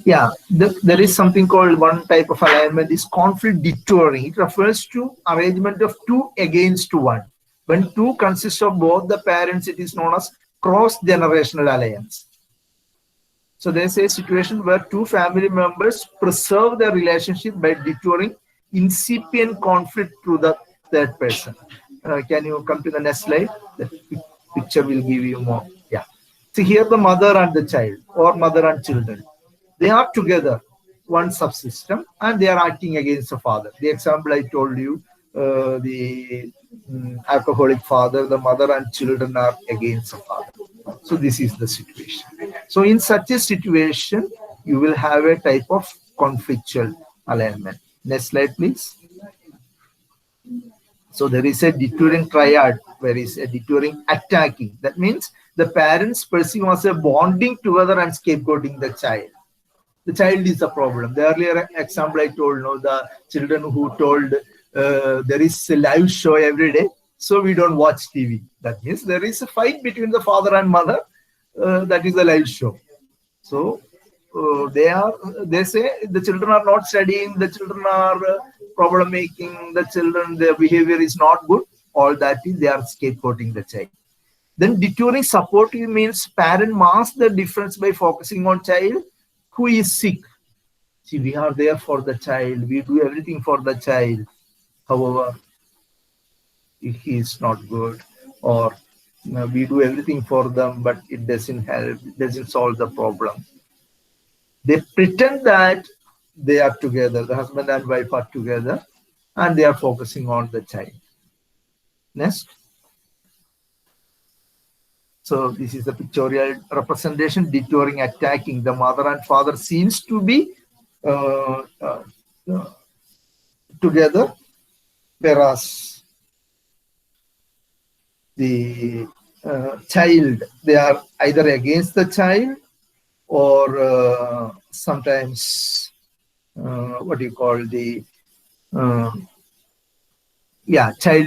Yeah, there is something called, one type of alignment is conflict detouring. It refers to arrangement of two against one. When two consists of both the parents, it is known as cross-generational alliance. So there's a situation where two family members preserve their relationship by detouring incipient conflict through the third person. Can you come to the next slide? The picture will give you more. Yeah. See here the mother and the child, or mother and children. They are together, one subsystem, and they are acting against the father. The example I told you, the alcoholic father, the mother and children are against the father. So this is the situation. So in such a situation, you will have a type of conflictual alignment. Next slide, please. So there is a detouring triad, where is a detouring attacking. That means the parents perceive as a bonding together and scapegoating the child. The child is the problem. The earlier example I told, the children who told there is a live show every day, so we don't watch TV. That means there is a fight between the father and mother. That is a live show. So they say the children are not studying, the children are problem making, the children, their behavior is not good. All that is, they are scapegoating the child. Then detouring supportive means parent masks the difference by focusing on child who is sick. See, we are there for the child. We do everything for the child. However, he is not good, or we do everything for them, but it doesn't help, it doesn't solve the problem. They pretend that they are together, the husband and wife are together, and they are focusing on the child. Next. So this is the pictorial representation, detouring, attacking. The mother and father seems to be together, whereas the child, they are either against the child, or sometimes what do you call the child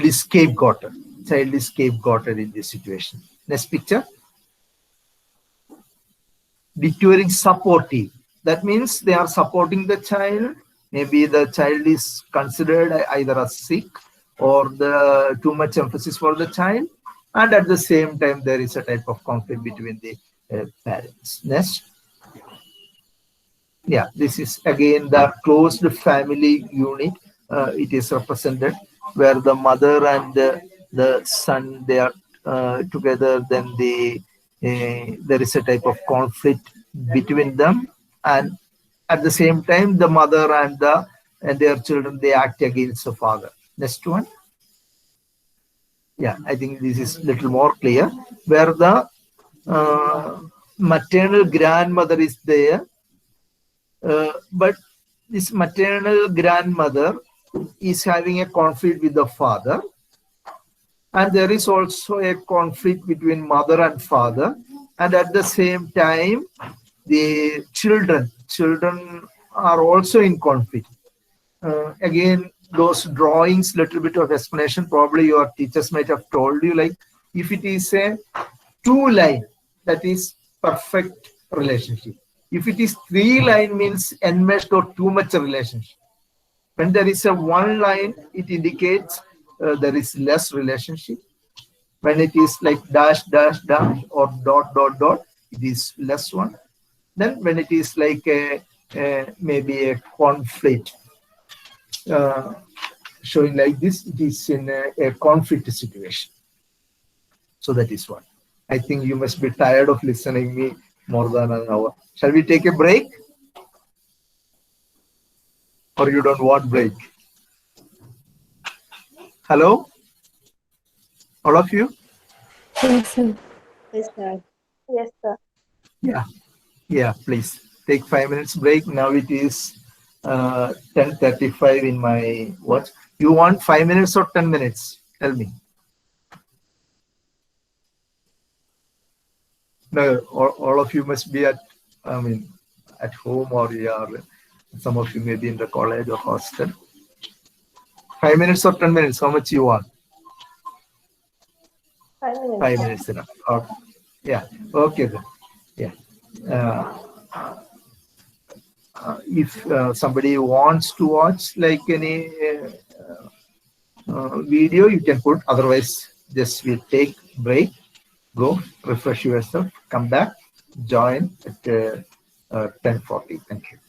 is scapegoated. Child is scapegoated in this situation. Next picture. Detouring supportive. That means they are supporting the child. Maybe the child is considered either as sick, or the too much emphasis for the child, and at the same time there is a type of conflict between the parents. Next. Yeah, this is again the closed family unit. It is represented where the mother and the son, they are together. Then there is a type of conflict between them, and at the same time the mother and their children, they act against the father. Next one. Yeah, I think this is little more clear, where the maternal grandmother is there. But this maternal grandmother is having a conflict with the father, and there is also a conflict between mother and father, and at the same time the children are also in conflict. again, those drawings, little bit of explanation, probably your teachers might have told you, like if it is a two line, that is perfect relationship. If it is three line, means enmeshed or too much relationship. When there is a one line, it indicates there is less relationship. When it is like dash, dash, dash, or dot, dot, dot, it is less one. Then when it is like maybe a conflict, showing like this, it is in a conflict situation. So that is what. I think you must be tired of listening me more than an hour. Shall we take a break? Or you don't want break? Hello? All of you? Yes, sir. Yes, sir. Yes, sir. Yeah. Yeah, please. Take 5 minutes break. Now it is 10:35 in my watch. You want 5 minutes or 10 minutes? Tell me. No, all of you must be at, I mean, at home, or you are, some of you may be in the college or hostel. 5 minutes or 10 minutes, how much you want? 5 minutes. 5 minutes enough. Okay. Yeah. Okay then. Yeah. Uh, if somebody wants to watch like any video, you can put. Otherwise, just we take break, go refresh yourself, come back, join at 10:40. Thank you.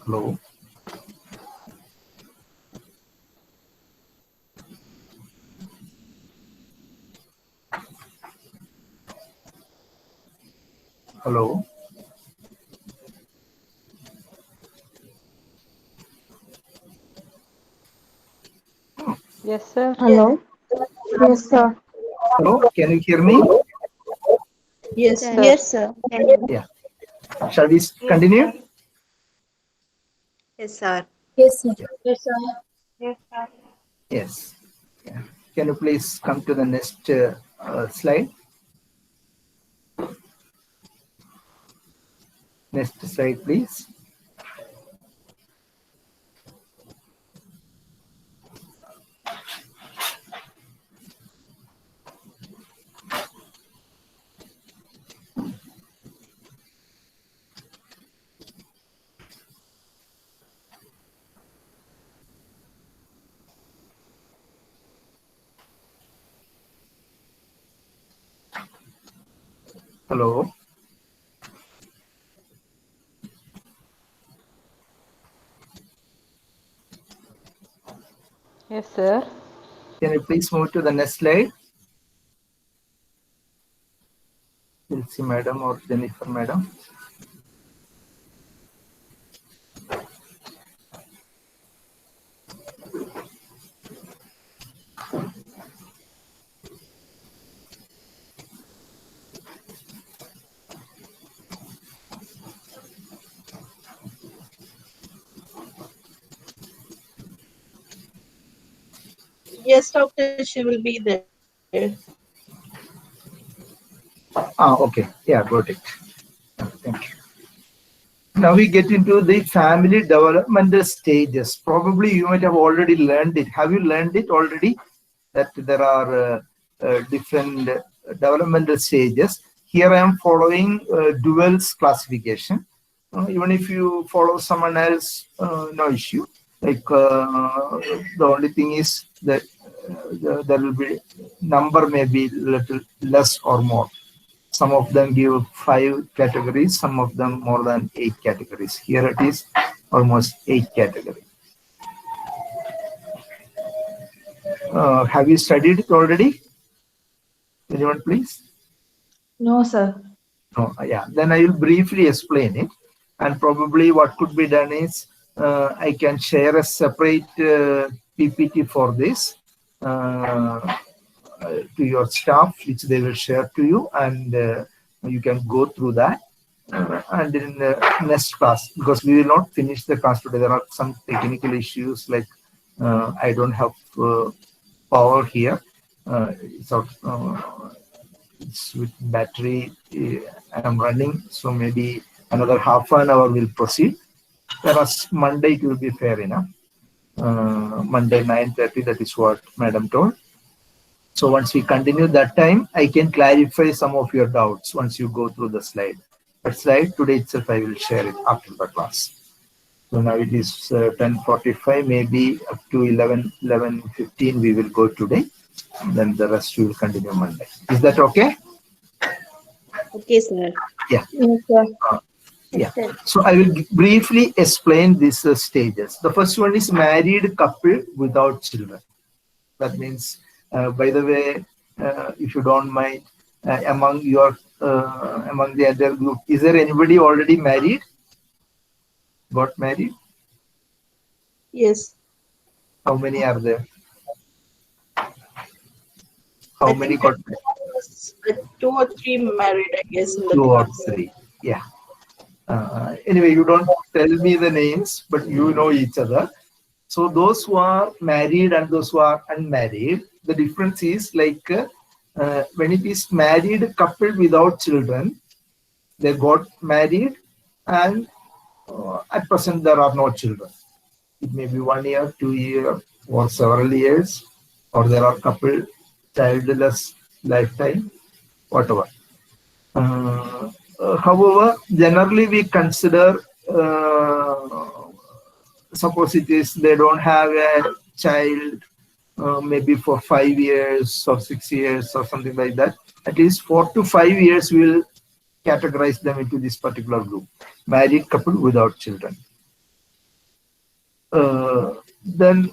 Hello. Hello. Yes, sir. Hello. Yes, sir. Hello. Can you hear me? Yes, Yes. sir. Yes, sir. Yeah. Shall we continue? Yes, sir. Yes, sir. Yes, sir. Yes, sir. Yes. Yeah. Can you please come to the next slide? Next slide, please. Hello. Yes, sir. Can you please move to the next slide? Chelsea madam or Jennifer madam? Yes, doctor, she will be there. Okay. Yeah, got it. Thank you. Now we get into the family developmental stages. Probably you might have already learned it. Have you learned it already? That there are different developmental stages. Here I am following Duell's classification. Even if you follow someone else, no issue. Like the only thing is that there will be number may be little less or more. Some of them give 5 categories, some of them more than 8 categories. Here it is almost 8 categories. Have you studied it already? Anyone, please? No, sir. No, yeah. Then I will briefly explain it. And probably what could be done is I can share a separate PPT for this to your staff, which they will share to you, and you can go through that. And in the next class, because we will not finish the class today, there are some technical issues like I don't have power here. It's with battery I'm running, so maybe another half an hour will proceed. Whereas Monday it will be fair enough. Monday 9:30, that is what Madam told. So once we continue that time, I can clarify some of your doubts once you go through the slide. But slide today itself, I will share it after the class. So now it is 10:45, maybe up to 11:15 we will go today. Then the rest we will continue Monday. Is that okay? Okay, sir. Yeah. Yes, sir. Yeah. So I will briefly explain these stages. The first one is married couple without children. That means, by the way, if you don't mind, among the other group, is there anybody already married? Got married? Yes. How many are there? How I many think got there was 2 or 3 married, I guess, in the 2 or class. 3? Yeah. Anyway, you don't tell me the names, but you know each other. So those who are married and those who are unmarried, the difference is like when it is married couple without children, they got married and at present there are no children. It may be 1 year, 2 years, or several years, or there are couple childless lifetime, whatever. However, generally we consider, suppose it is they don't have a child maybe for 5 years or 6 years or something like that, at least 4 to 5 years we will categorize them into this particular group, married couple without children. Then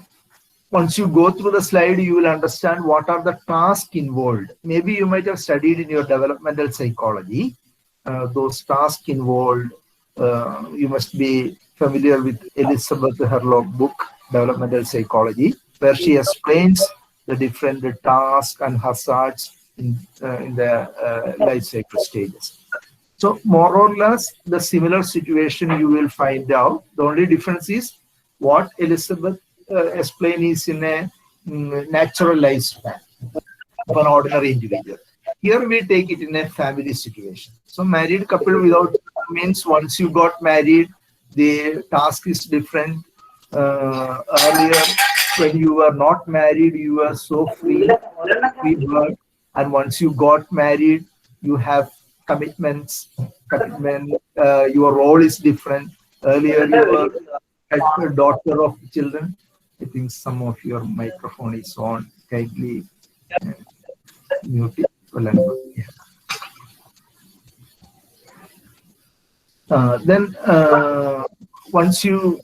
once you go through the slide, you will understand what are the tasks involved. Maybe you might have studied in your developmental psychology. Those tasks involved, you must be familiar with Elizabeth Hurlock book, Developmental Psychology, where she explains the different tasks and hazards in the life cycle stages. So more or less the similar situation you will find out. The only difference is what Elizabeth explained is in a natural lifespan of an ordinary individual. Here we take it in a family situation. So married couple without means once you got married, the task is different. Earlier, when you were not married, you were so free bird, and once you got married, you have commitments. Your role is different. Earlier, you were a daughter of children. I think some of your microphone is on. Kindly mute it. Then once you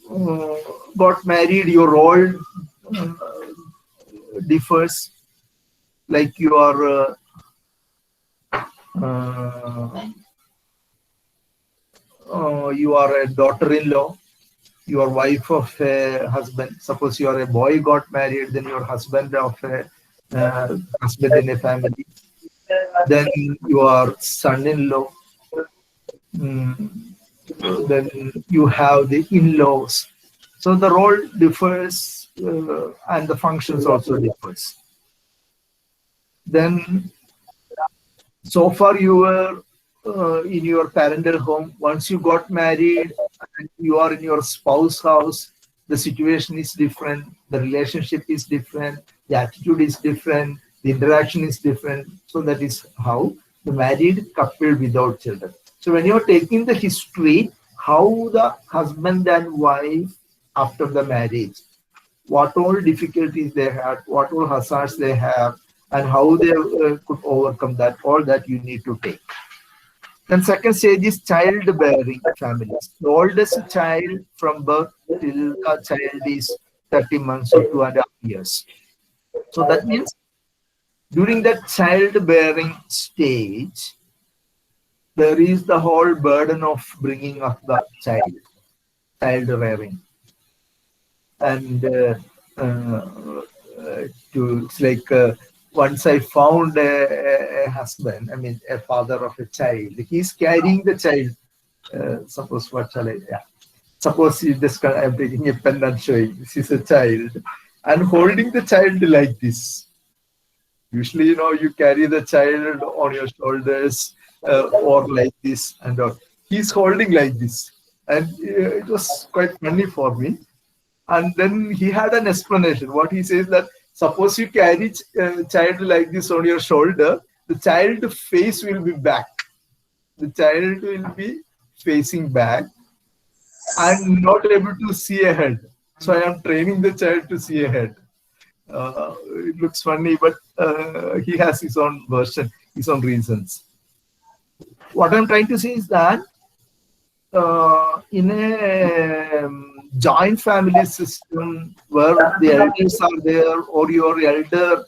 got married, your role differs. Like you are a daughter-in-law, you are wife of a husband. Suppose you are a boy got married, then your husband of a husband in a family. Then you are son-in-law. Then you have the in-laws. So the role differs and the functions also differs. Then so far you were in your parental home. Once you got married and you are in your spouse house, the situation is different, the relationship is different, the attitude is different, the interaction is different. So that is how the married couple without children. So when you're taking the history, how the husband and wife after the marriage, what all difficulties they had, what all hazards they have, and how they could overcome that, all that you need to take. Then second stage is childbearing families. The oldest child from birth till the child is 30 months or 2.5 years. So that means during that childbearing stage, there is the whole burden of bringing up the child rearing. And it's like once I found a husband, I mean a father of a child, he's carrying the child. Suppose what shall I? Yeah. Suppose I'm taking a pen and showing this is a child and holding the child like this. Usually, you carry the child on your shoulders or like this, and he's holding like this, and it was quite funny for me. And then he had an explanation. What he says that suppose you carry a child like this on your shoulder, the child face will be back. The child will be facing back and not able to see ahead. So I am training the child to see ahead. It looks funny, but he has his own version, his own reasons. What I'm trying to say is that in a joint family system where the elders are there, or your elder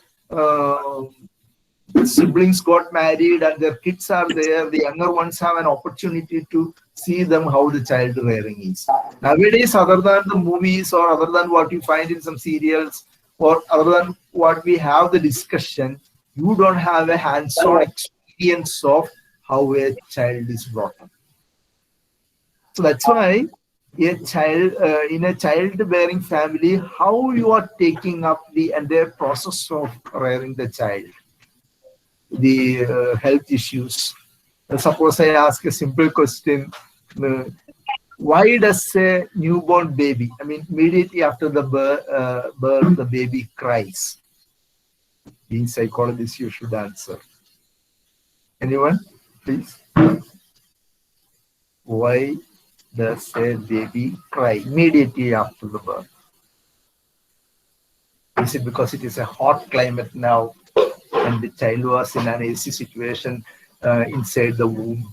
siblings got married and their kids are there, the younger ones have an opportunity to see them how the child rearing is. Nowadays, other than the movies or other than what you find in some serials or other than what we have the discussion, you don't have a hands-on experience of how a child is brought up. So that's why a child in a childbearing family, how you are taking up the entire process of rearing the child, the health issues. Suppose I ask a simple question: why does a newborn baby, I mean, immediately after the birth, the baby cries? Being psychologists, you should answer. Anyone, please? Why does a baby cry immediately after the birth? Is it because it is a hot climate now and the child was in an AC situation inside the womb?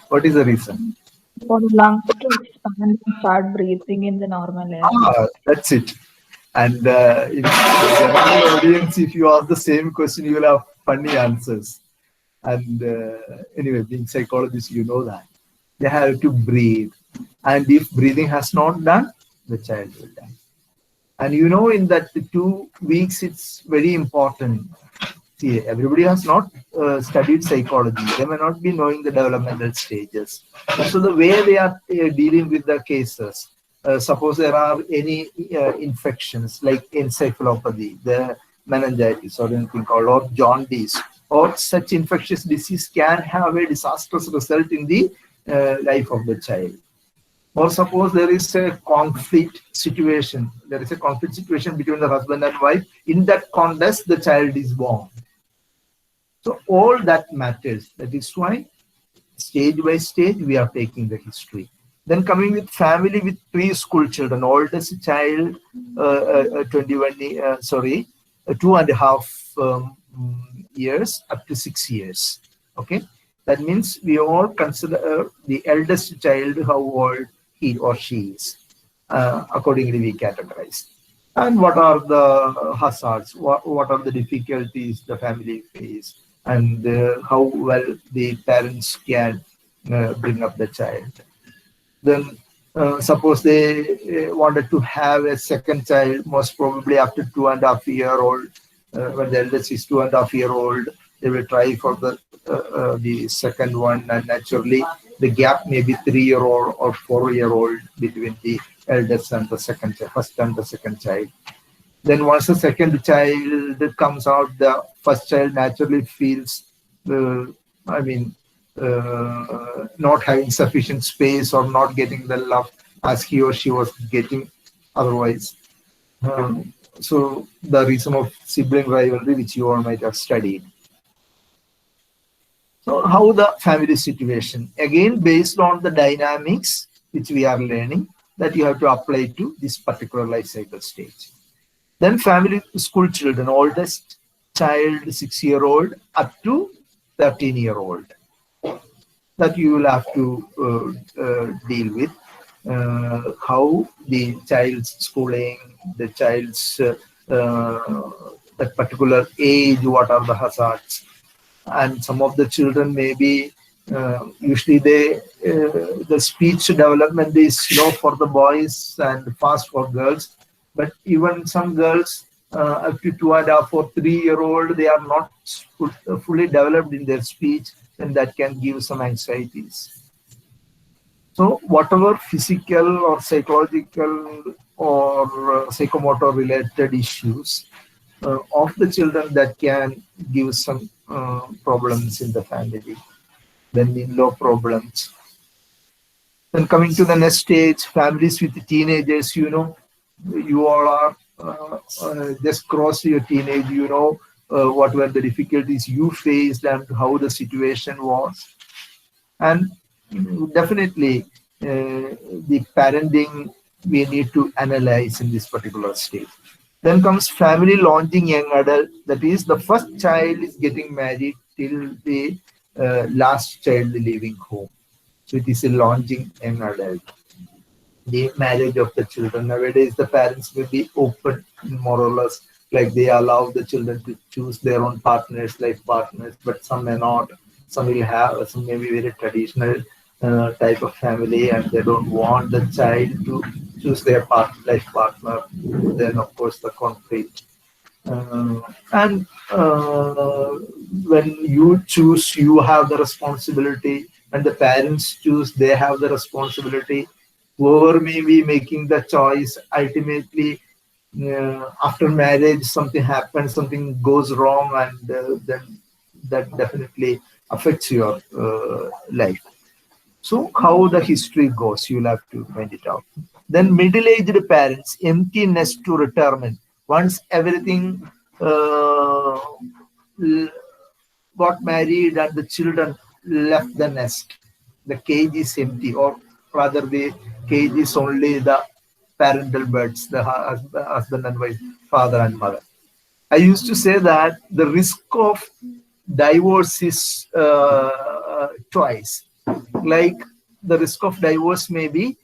What is the reason? For lungs to expand. and then start breathing in the normal air. That's it. And in the general audience, if you ask the same question, you will have funny answers. And anyway, being psychologists, you know that. They have to breathe. And if breathing has not done, the child will die. And you know, in that 2 weeks, it's very important. See, everybody has not studied psychology. They may not be knowing the developmental stages. So the way they are dealing with the cases, suppose there are any infections like encephalopathy, the meningitis or anything called, or jaundice, or such infectious disease can have a disastrous result in the life of the child. Or suppose there is a conflict situation. There is a conflict situation between the husband and wife. In that context, the child is born. So all that matters. That is why stage by stage we are taking the history. Then coming with family with preschool children, oldest child, 2.5 years up to 6 years. Okay, that means we all consider the eldest child how old he or she is. Accordingly, we categorize. And what are the hazards? What are the difficulties the family face? And how well the parents can bring up the child. Then suppose they wanted to have a second child, most probably after 2.5-year-old, when the eldest is 2.5-year-old, they will try for the second one, and naturally the gap may be 3-year-old or 4-year-old between the eldest and the second child, first and the second child. Then once the second child comes out, the first child naturally feels, not having sufficient space or not getting the love as he or she was getting otherwise. So the reason of sibling rivalry, which you all might have studied. So how the family situation, again based on the dynamics which we are learning, that you have to apply to this particular life cycle stage. Then family school children, oldest child 6-year-old up to 13-year-old, that you will have to deal with. How the child's schooling, the child's that particular age, what are the hazards. And some of the children may be, usually the speech development is slow for the boys and fast for girls. But even some girls up to 2.5 or 3-year-old, they are not fully developed in their speech, and that can give some anxieties. So whatever physical or psychological or psychomotor related issues of the children that can give some problems in the family, then in-law problems. Then coming to the next stage, families with teenagers, you all are just crossed your teenage, what were the difficulties you faced and how the situation was. And definitely the parenting we need to analyze in this particular stage. Then comes family launching young adult, that is the first child is getting married till the last child leaving home. So it is a launching young adult. The marriage of the children. Nowadays, the parents will be open, more or less, like they allow the children to choose their own partners, life partners, but some may not. Some will have, some may be very traditional type of family, and they don't want the child to choose their life partner. Then, of course, the conflict. And when you choose, you have the responsibility, and the parents choose, they have the responsibility. Whoever may be making the choice, ultimately, after marriage, something happens, something goes wrong, and then that definitely affects your life. So how the history goes, you'll have to find it out. Then middle-aged parents, empty nest to retirement. Once everything got married and the children left the nest, the cage is empty, or rather the cage is only the parental birds, the husband and wife, father and mother. I used to say that the risk of divorce is twice. Like the risk of divorce may be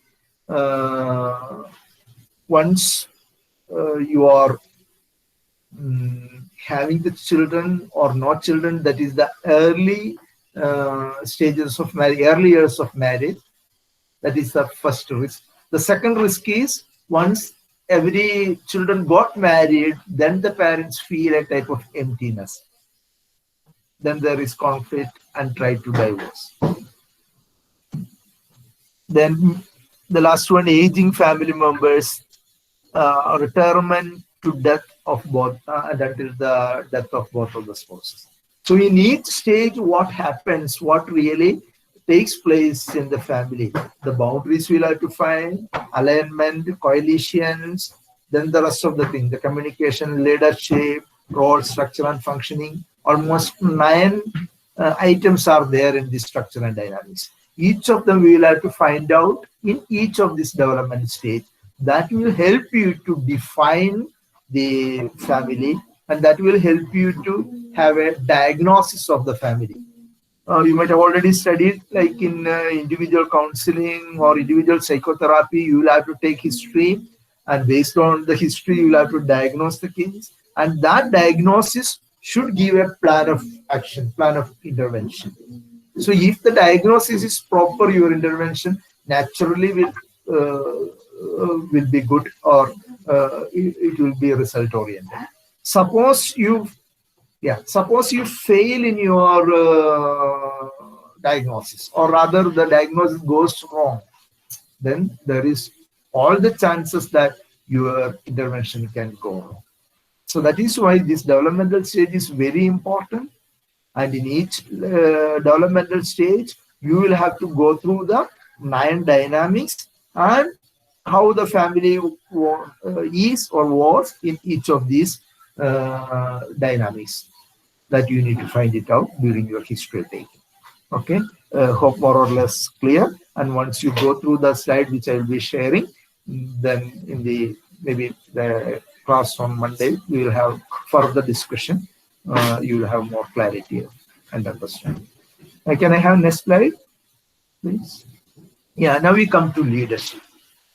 once you are having the children or not children, that is the early stages of marriage, early years of marriage. That is the first risk. The second risk is once every children got married, then the parents feel a type of emptiness. Then there is conflict and try to divorce. Then the last one, aging family members, retirement to death of both, and until the death of both of the spouses. So in each stage, what happens, what really takes place in the family, the boundaries we'll have to find, alignment, coalitions, then the rest of the thing, the communication, leadership, role, structure, and functioning. Almost 9 items are there in this structure and dynamics. Each of them we will have to find out in each of this development stage. That will help you to define the family, and that will help you to have a diagnosis of the family. You might have already studied, like in individual counseling or individual psychotherapy, you will have to take history, and based on the history, you will have to diagnose the case, and that diagnosis should give a plan of action, plan of intervention. So if the diagnosis is proper, your intervention naturally will be good, or it will be result oriented. Suppose you fail in your diagnosis, or rather the diagnosis goes wrong, then there is all the chances that your intervention can go wrong. So that is why this developmental stage is very important. And in each developmental stage, you will have to go through the 9 dynamics and how the family is or was in each of these dynamics. That you need to find it out during your history taking. Okay, hope more or less clear. And once you go through the slide which I will be sharing, then in the maybe the class on Monday, we will have further discussion. You will have more clarity and understanding. Can I have next slide, please? Yeah, now we come to leadership.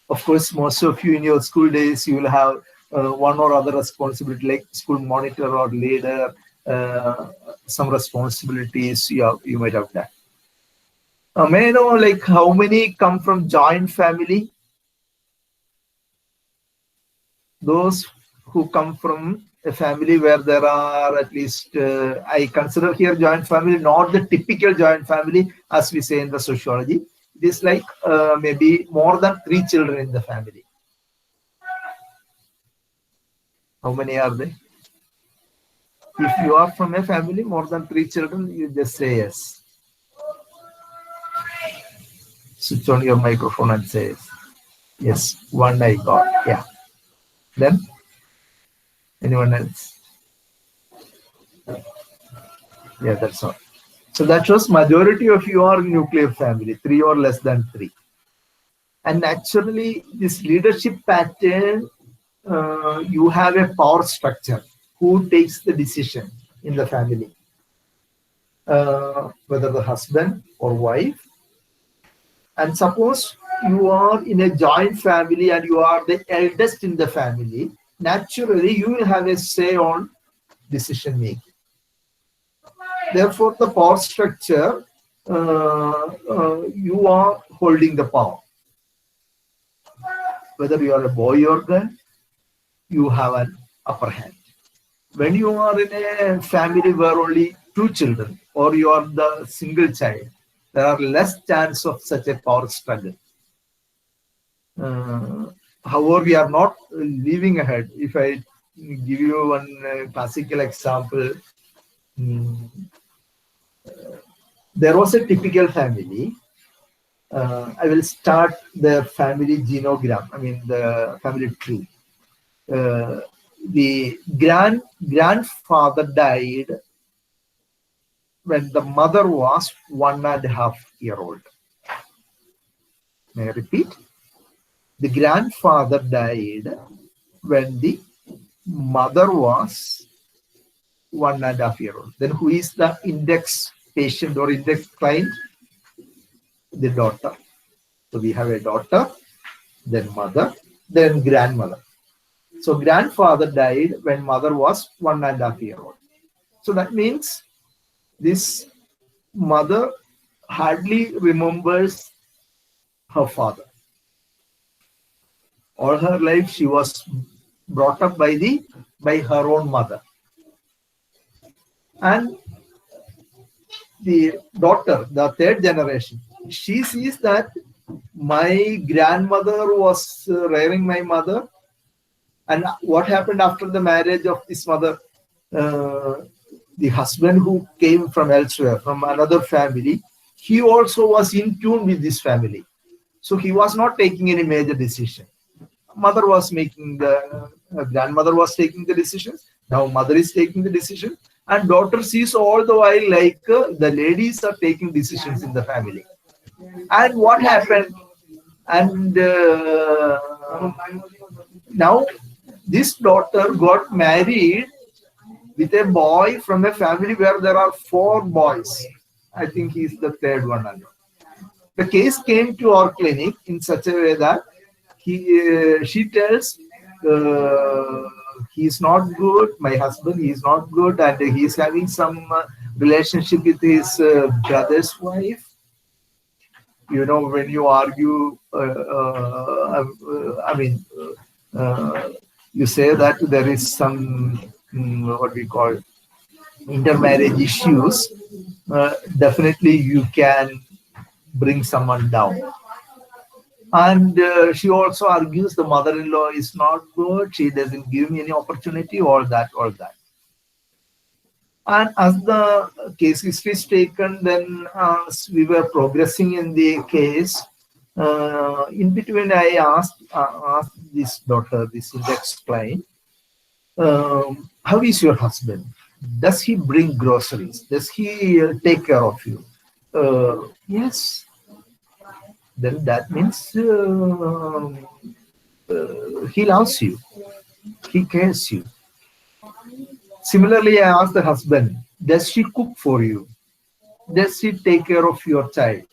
Of course, most of you in your school days, you will have one or other responsibility, like school monitor or leader, some responsibilities you might have done. May I know, like, how many come from joint family? Those who come from a family where there are at least, I consider here joint family, not the typical joint family as we say in the sociology. It is like maybe more than 3 children in the family. How many are they? If you are from a family more than 3 children, you just say yes. Switch on your microphone and say yes. Yes, one I got. Yeah. Then anyone else? Yeah, that's all. So that shows majority of you are nuclear family, 3 or less than 3. And naturally, this leadership pattern, you have a power structure. Who takes the decision in the family? Whether the husband or wife. And suppose you are in a joint family and you are the eldest in the family, naturally you will have a say on decision making. Therefore, the power structure, you are holding the power. Whether you are a boy or girl, you have an upper hand. When you are in a family where only 2 children, or you are the single child, there are less chance of such a power struggle. However, we are not leaving ahead. If I give you one classical example, there was a typical family. I will start the family genogram, I mean the family tree. The grandfather died when the mother was 1.5 years old. May I repeat? The grandfather died when the mother was 1.5 years old. Then who is the index patient or index client? The daughter. So we have a daughter then mother, then grandmother. So grandfather died when mother was 1.5 years old. So that means this mother hardly remembers her father. All her life she was brought up by her own mother. And the daughter, the third generation, she sees that my grandmother was rearing my mother. And what happened after the marriage of this mother? The husband who came from elsewhere, from another family, he also was in tune with this family. So he was not taking any major decision. Mother was making grandmother was taking the decisions. Now mother is taking the decision, and daughter sees all the while like the ladies are taking decisions in the family. And what happened? And now this daughter got married with a boy from a family where there are 4 boys. I think he's the third one. The case came to our clinic in such a way that she tells he's not good, my husband, he's not good, and he's having some relationship with his brother's wife. You know, when you argue, you say that there is some, what we call, intermarriage issues, definitely you can bring someone down. And she also argues the mother-in-law is not good, she doesn't give me any opportunity, all that. And as the case history is taken, then as we were progressing in the case, in between I asked this daughter, this index client, how is your husband? Does he bring groceries? Does he take care of you? Yes. Then that means he loves you. He cares you. Similarly, I asked the husband, does she cook for you? Does she take care of your child?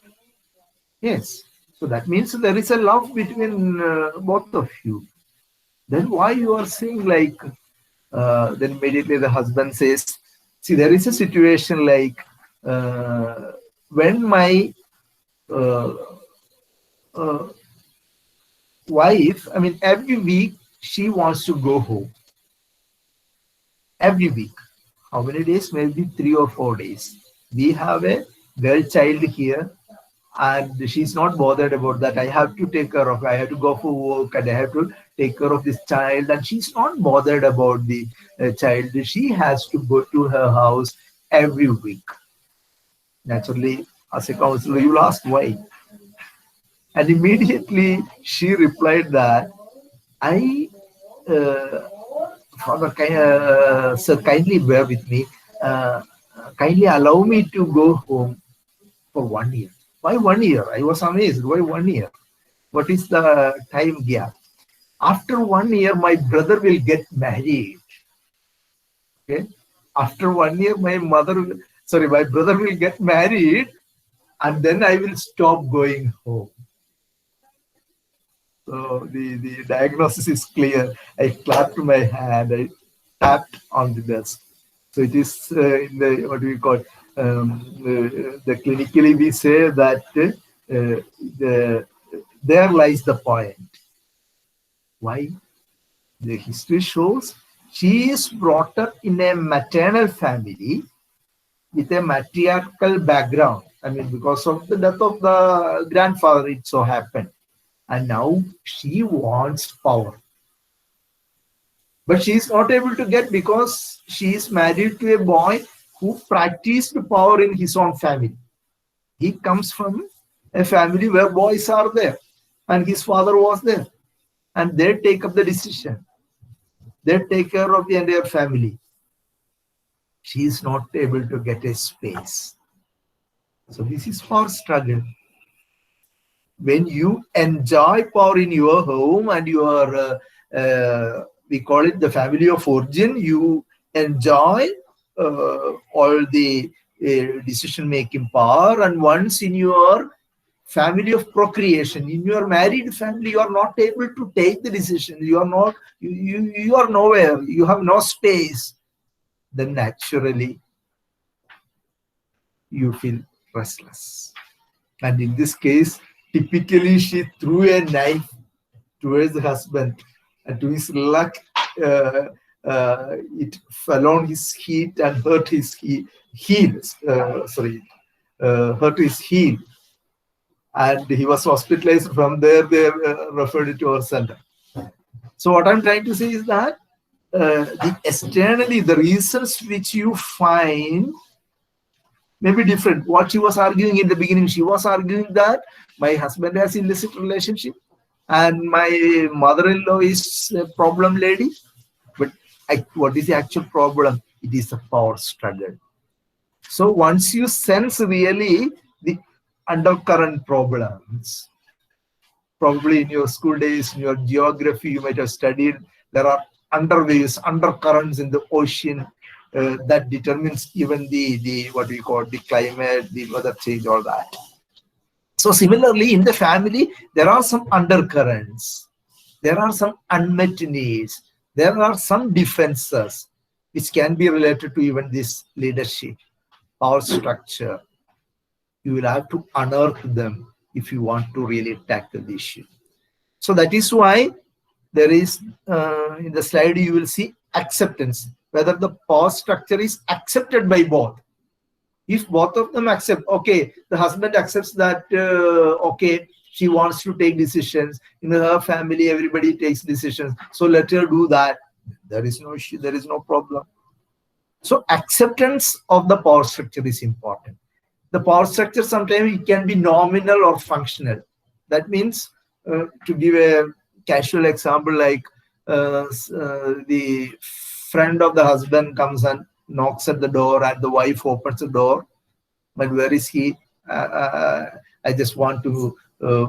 Yes. So that means there is a love between both of you. Then why you are saying like, then immediately the husband says, see, there is a situation like when my wife, I mean, every week she wants to go home. Every week. How many days? Maybe 3 or 4 days. We have a girl child here, and she's not bothered about that. I have to take care of, I have to go for work, and I have to take care of this child, and she's not bothered about the child. She has to go to her house every week. Naturally, as a counselor, you'll ask why. And immediately she replied that Father, sir, kindly bear with me. Kindly allow me to go home for 1 year. Why 1 year? I was amazed. Why 1 year? What is the time gap? After 1 year, my brother will get married. Okay. After 1 year, my brother will get married, and then I will stop going home. So the diagnosis is clear. I clapped my hand, I tapped on the desk. So it is in the, what we call, the clinically we say that there lies the point. Why? The history shows she is brought up in a maternal family with a matriarchal background. I mean, because of the death of the grandfather, it so happened. And now she wants power. But she is not able to get because she is married to a boy who practiced power in his own family. He comes from a family where boys are there, and his father was there. And they take up the decision. They take care of the entire family. She is not able to get a space. So this is power struggle. When you enjoy power in your home and your, we call it the family of origin, you enjoy all the decision-making power. And once in your family of procreation. In your married family, you are not able to take the decision. You are not, you are nowhere. You have no space. Then naturally, you feel restless. And in this case, typically she threw a knife towards the husband, and to his luck, it fell on his heat and hurt his hurt his heel, and he was hospitalized. From there, they referred it to our center. So what I'm trying to say is that the reasons which you find may be different. What she was arguing in the beginning, she was arguing that my husband has illicit relationship and my mother-in-law is a problem lady. But what is the actual problem? It is a power struggle. So once you sense really the undercurrent problems, probably in your school days, in your geography, you might have studied, there are underwaves, undercurrents in the ocean that determines even the what we call the climate, the weather change, all that. So similarly, in the family, there are some undercurrents, there are some unmet needs, there are some defenses which can be related to even this leadership, power structure. You will have to unearth them if you want to really tackle the issue. So that is why there is, in the slide, you will see acceptance, whether the power structure is accepted by both. If both of them accept, okay, the husband accepts that, okay, she wants to take decisions. In her family, everybody takes decisions. So let her do that. There is no issue, there is no problem. So acceptance of the power structure is important. The power structure sometimes it can be nominal or functional. That means, to give a casual example, like the friend of the husband comes and knocks at the door and the wife opens the door. But where is he? I just want to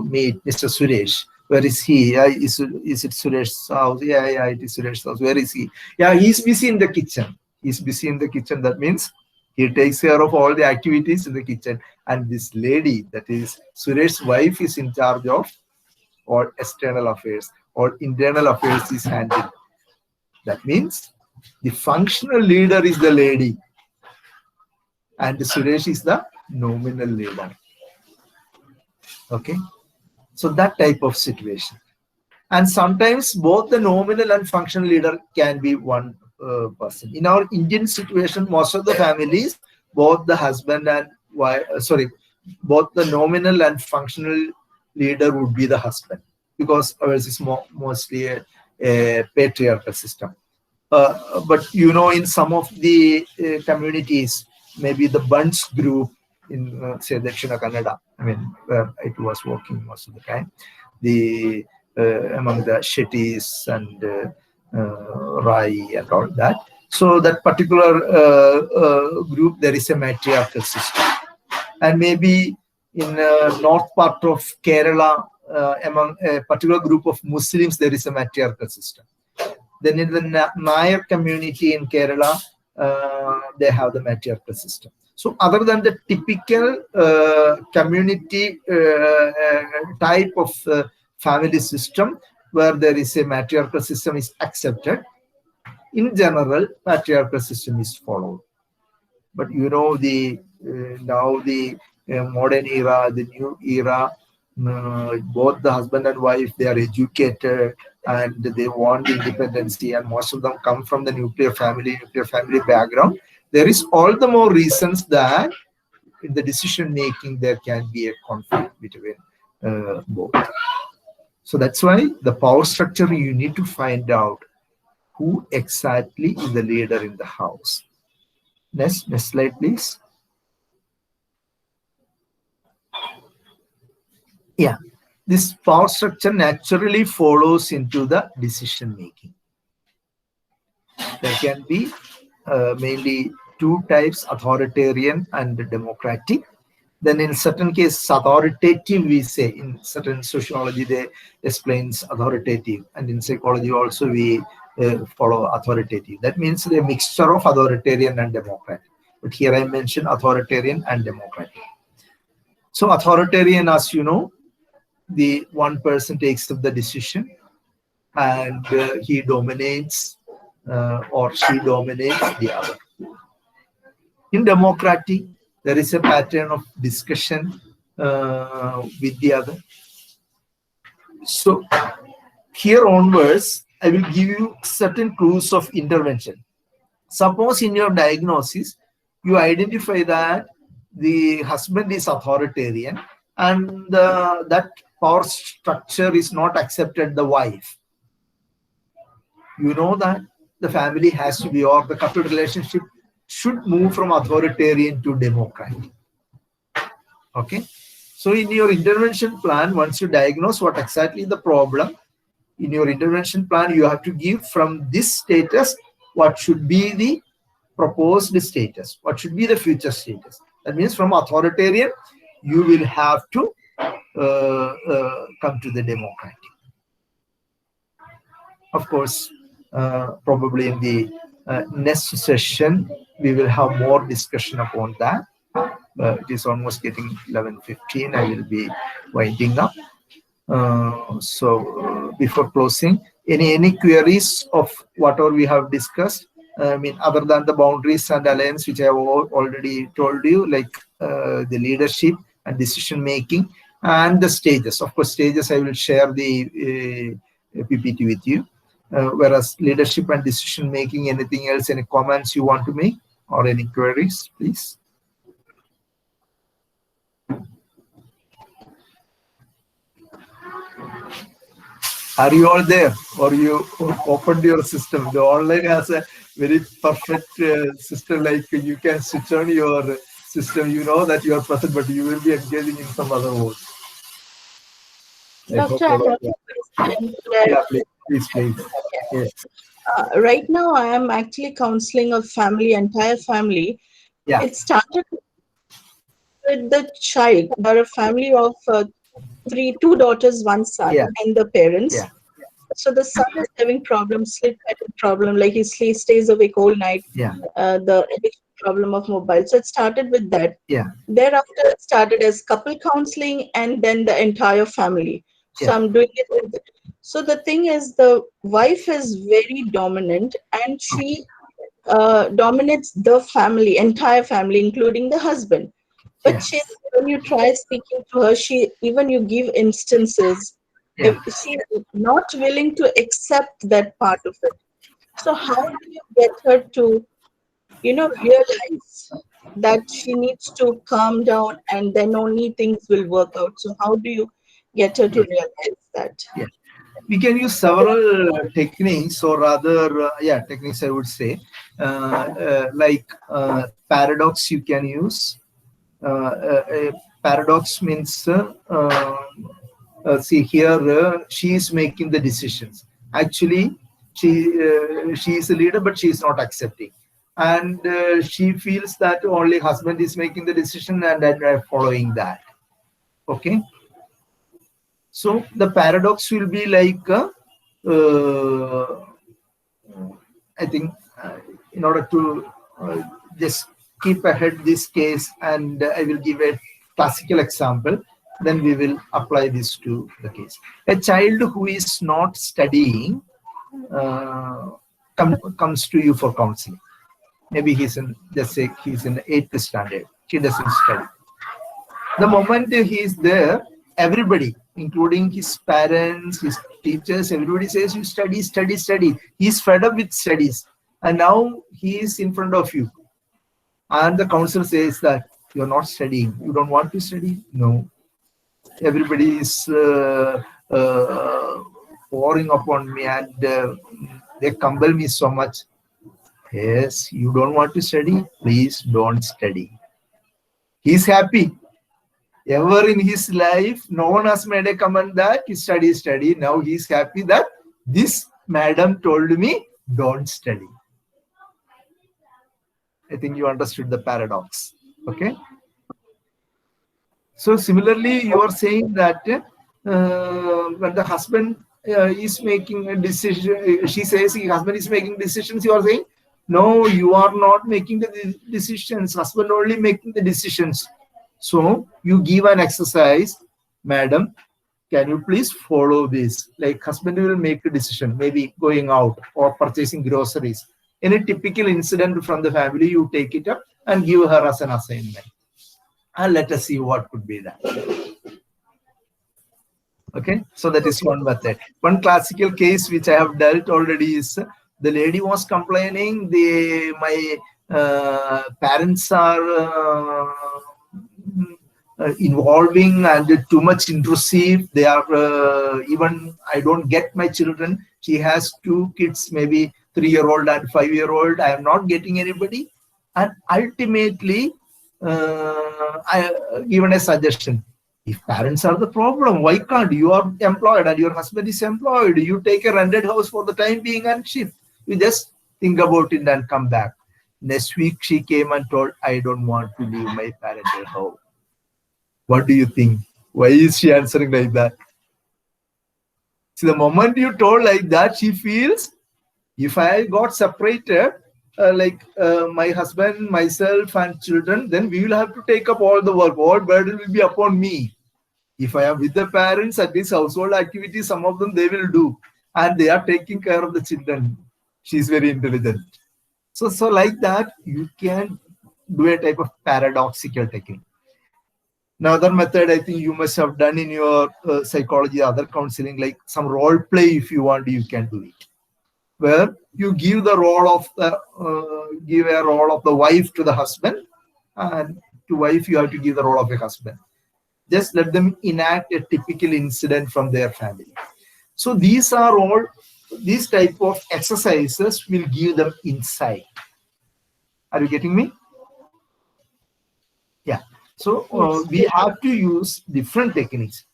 meet Mr. Suresh. Where is he? Is it Suresh's house? Yeah, it is Suresh's house. Where is he? Yeah, he's busy in the kitchen. He's busy in the kitchen. That means he takes care of all the activities in the kitchen. And this lady, that is Suresh's wife, is in charge of all external affairs. All internal affairs is handled. That means the functional leader is the lady. And Suresh is the nominal leader. Okay. So that type of situation. And sometimes both the nominal and functional leader can be one person. In our Indian situation, most of the families, both the husband and wife, both the nominal and functional leader would be the husband, because ours is mostly a patriarchal system. But you know, in some of the communities, maybe the Bunch group in say Dakshina Kannada, I mean, where it was working most of the time, the among the Shetties and Rai and all that. So that particular group, there is a matriarchal system. And maybe in north part of Kerala, among a particular group of Muslims, there is a matriarchal system. Then in the Nair community in Kerala, they have the matriarchal system. So other than the typical community type of family system where there is a matriarchal system is accepted, in general, patriarchal system is followed. But you know, the now the modern era, the new era, both the husband and wife, they are educated and they want independency, and most of them come from the nuclear family background. There is all the more reasons that in the decision making there can be a conflict between both. So that's why the power structure, you need to find out who exactly is the leader in the house. Next slide, please. Yeah, this power structure naturally follows into the decision making. There can be mainly two types, authoritarian and democratic. Then in certain cases, authoritative, we say. In certain sociology, they explains authoritative. And in psychology also, we follow authoritative. That means a mixture of authoritarian and democratic. But here I mention authoritarian and democratic. So authoritarian, as you know, the one person takes up the decision and he dominates or she dominates the other. In democratic, there is a pattern of discussion with the other. So here onwards, I will give you certain clues of intervention. Suppose in your diagnosis, you identify that the husband is authoritarian and that power structure is not accepted the wife. You know that the family has to be, or the couple relationship should move from authoritarian to democratic. Okay. So in your intervention plan, once you diagnose what exactly the problem, in your intervention plan, you have to give from this status what should be the proposed status, what should be the future status. That means from authoritarian, you will have to come to the democratic. Of course, probably in the next session, we will have more discussion upon that. It is almost getting 11:15. I will be winding up. So before closing, any queries of whatever we have discussed? I mean, other than the boundaries and alliance, which I have already told you, like the leadership and decision making and the stages. Of course, stages I will share the PPT with you. Whereas leadership and decision making, anything else, any comments you want to make or any queries, please? Are you all there, or you opened your system? The online has a very perfect system, like you can switch on your system, you know that you are present, but you will be engaging in some other mode. Doctor, I have a question. Yeah, please. Yes. Right now, I am actually counseling a family, entire family. Yeah. It started with the child, or a family of two daughters, one son, and the parents. Yeah. So the son is having problems, sleep pattern problem, like he stays awake all night. Yeah. The addiction problem of mobile. So it started with that. Yeah. Thereafter, it started as couple counseling, and then the entire family. So I'm doing it with it. So the thing is, the wife is very dominant, and she dominates the family, entire family, including the husband. But she, when you try speaking to her, you give instances. If she's not willing to accept that part of it. So how do you get her to, realize that she needs to calm down, and then only things will work out? So how do you get her to realize that? Yeah. We can use several techniques, or rather, techniques I would say, like paradox you can use. Paradox means, see here, she is making the decisions. Actually, she is a leader, but she is not accepting. And she feels that only husband is making the decision and I'm following that. Okay. So the paradox will be like, I think, in order to just keep ahead this case, and I will give a classical example, then we will apply this to the case. A child who is not studying comes to you for counseling. Maybe let's say he's in 8th standard. He doesn't study. The moment he is there, everybody, including his parents, his teachers, everybody says, you study. He's fed up with studies. And now he is in front of you. And the counselor says that you're not studying. You don't want to study? No. Everybody is pouring upon me, and they compel me so much. Yes, you don't want to study? Please don't study. He's happy. Ever in his life, no one has made a comment that he study. Now he's happy that this madam told me don't study. I think you understood the paradox. Okay. So similarly, you are saying that when the husband is making a decision, she says the husband is making decisions. You are saying, no, you are not making the decisions. Husband only making the decisions. So you give an exercise, madam, can you please follow this? Like husband will make a decision, maybe going out or purchasing groceries. Any typical incident from the family, you take it up and give her as an assignment. And let us see what could be that. Okay, so that is one method. One classical case which I have dealt already is the lady was complaining, my parents are involving and too much intrusive. They are even I don't get my children. She has 2 kids, maybe 3-year-old and 5-year-old. I am not getting anybody, and ultimately I given a suggestion. If parents are the problem, why can't you are employed and your husband is employed? You take a rented house for the time being and shift. You just think about it and come back. Next week she came and told, I don't want to leave my parental home. What do you think? Why is she answering like that? See, the moment you told like that, she feels, if I got separated, my husband, myself, and children, then we will have to take up all the work. All burden will be upon me. If I am with the parents, at least household activities, some of them they will do. And they are taking care of the children. She is very intelligent. So like that, you can do a type of paradoxical technique. Another method I think you must have done in your psychology, other counseling, like some role play. If you want, you can do it, where you give the role of the wife to the husband, and to wife you have to give the role of a husband. Just let them enact a typical incident from their family. So these type of exercises will give them insight. Are you getting me? Yeah. So we have to use different techniques.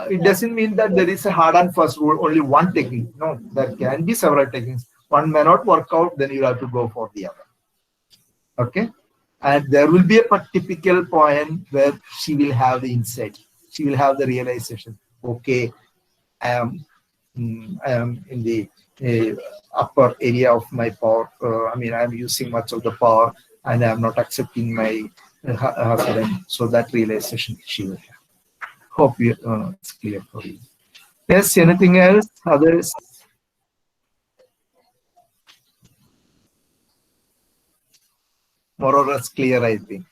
It doesn't mean that there is a hard and fast rule, only one technique. No, there can be several techniques. One may not work out, then you have to go for the other. Okay? And there will be a typical point where she will have the insight. She will have the realization. Okay, I am in the upper area of my power. I am using much of the power, and I am not accepting my husband. So that realization she will have. Hope it's clear for you. Yes, anything else? Others? More or less clear, I think.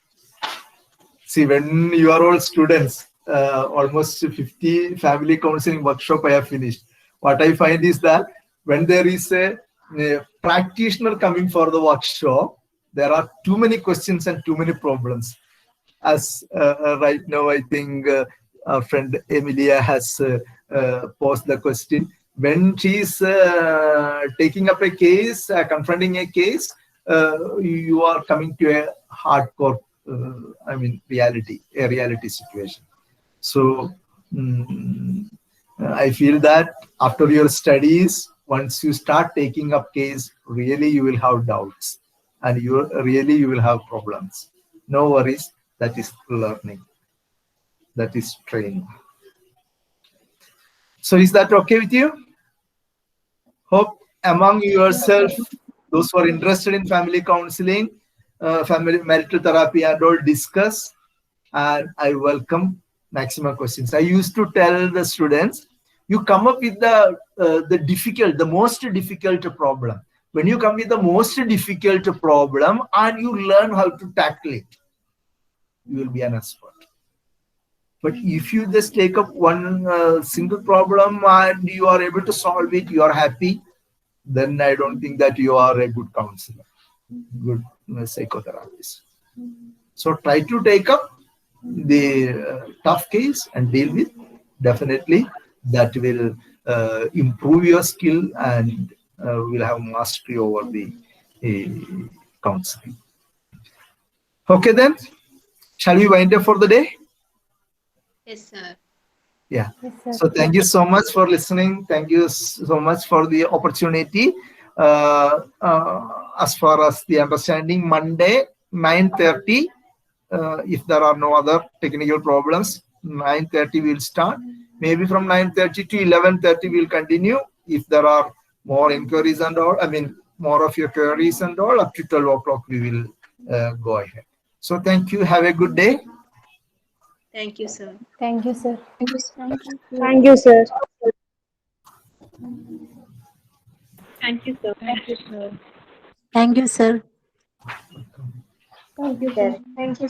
See, when you are all students, almost 50 family counseling workshop I have finished. What I find is that when there is a practitioner coming for the workshop, there are too many questions and too many problems. As right now, I think our friend Emilia has posed the question. When she is taking up a case, confronting a case, you are coming to a hardcore, reality situation. So I feel that after your studies, once you start taking up case, really you will have doubts and you will have problems. No worries, that is learning. That is training. So is that okay with you? Hope among yourself, those who are interested in family counseling, family marital therapy and all, discuss, and I welcome maximum questions. I used to tell the students, you come up with the most difficult problem. When you come with the most difficult problem and you learn how to tackle it, you will be an expert. But if you just take up one single problem and you are able to solve it, you are happy, then I don't think that you are a good counselor, good psychotherapist. So try to take up the tough case and deal with. Definitely that will improve your skill and will have mastery over the counseling. Okay then, shall we wind up for the day? Yes, sir. Yeah. Yes, sir. So thank you so much for listening. Thank you so much for the opportunity. As far as the understanding, Monday 9:30. If there are no other technical problems, 9:30 will start. Maybe from 9:30 to 11:30 we'll continue. If there are more inquiries and all, more of your queries and all, up to 12 o'clock we will go ahead. So thank you. Have a good day. Thank you, sir. Thank you, sir. Thank you, sir. Thank you, sir. Thank you, sir. Thank you, sir. Thank you, sir. Thank you, sir. Thank you.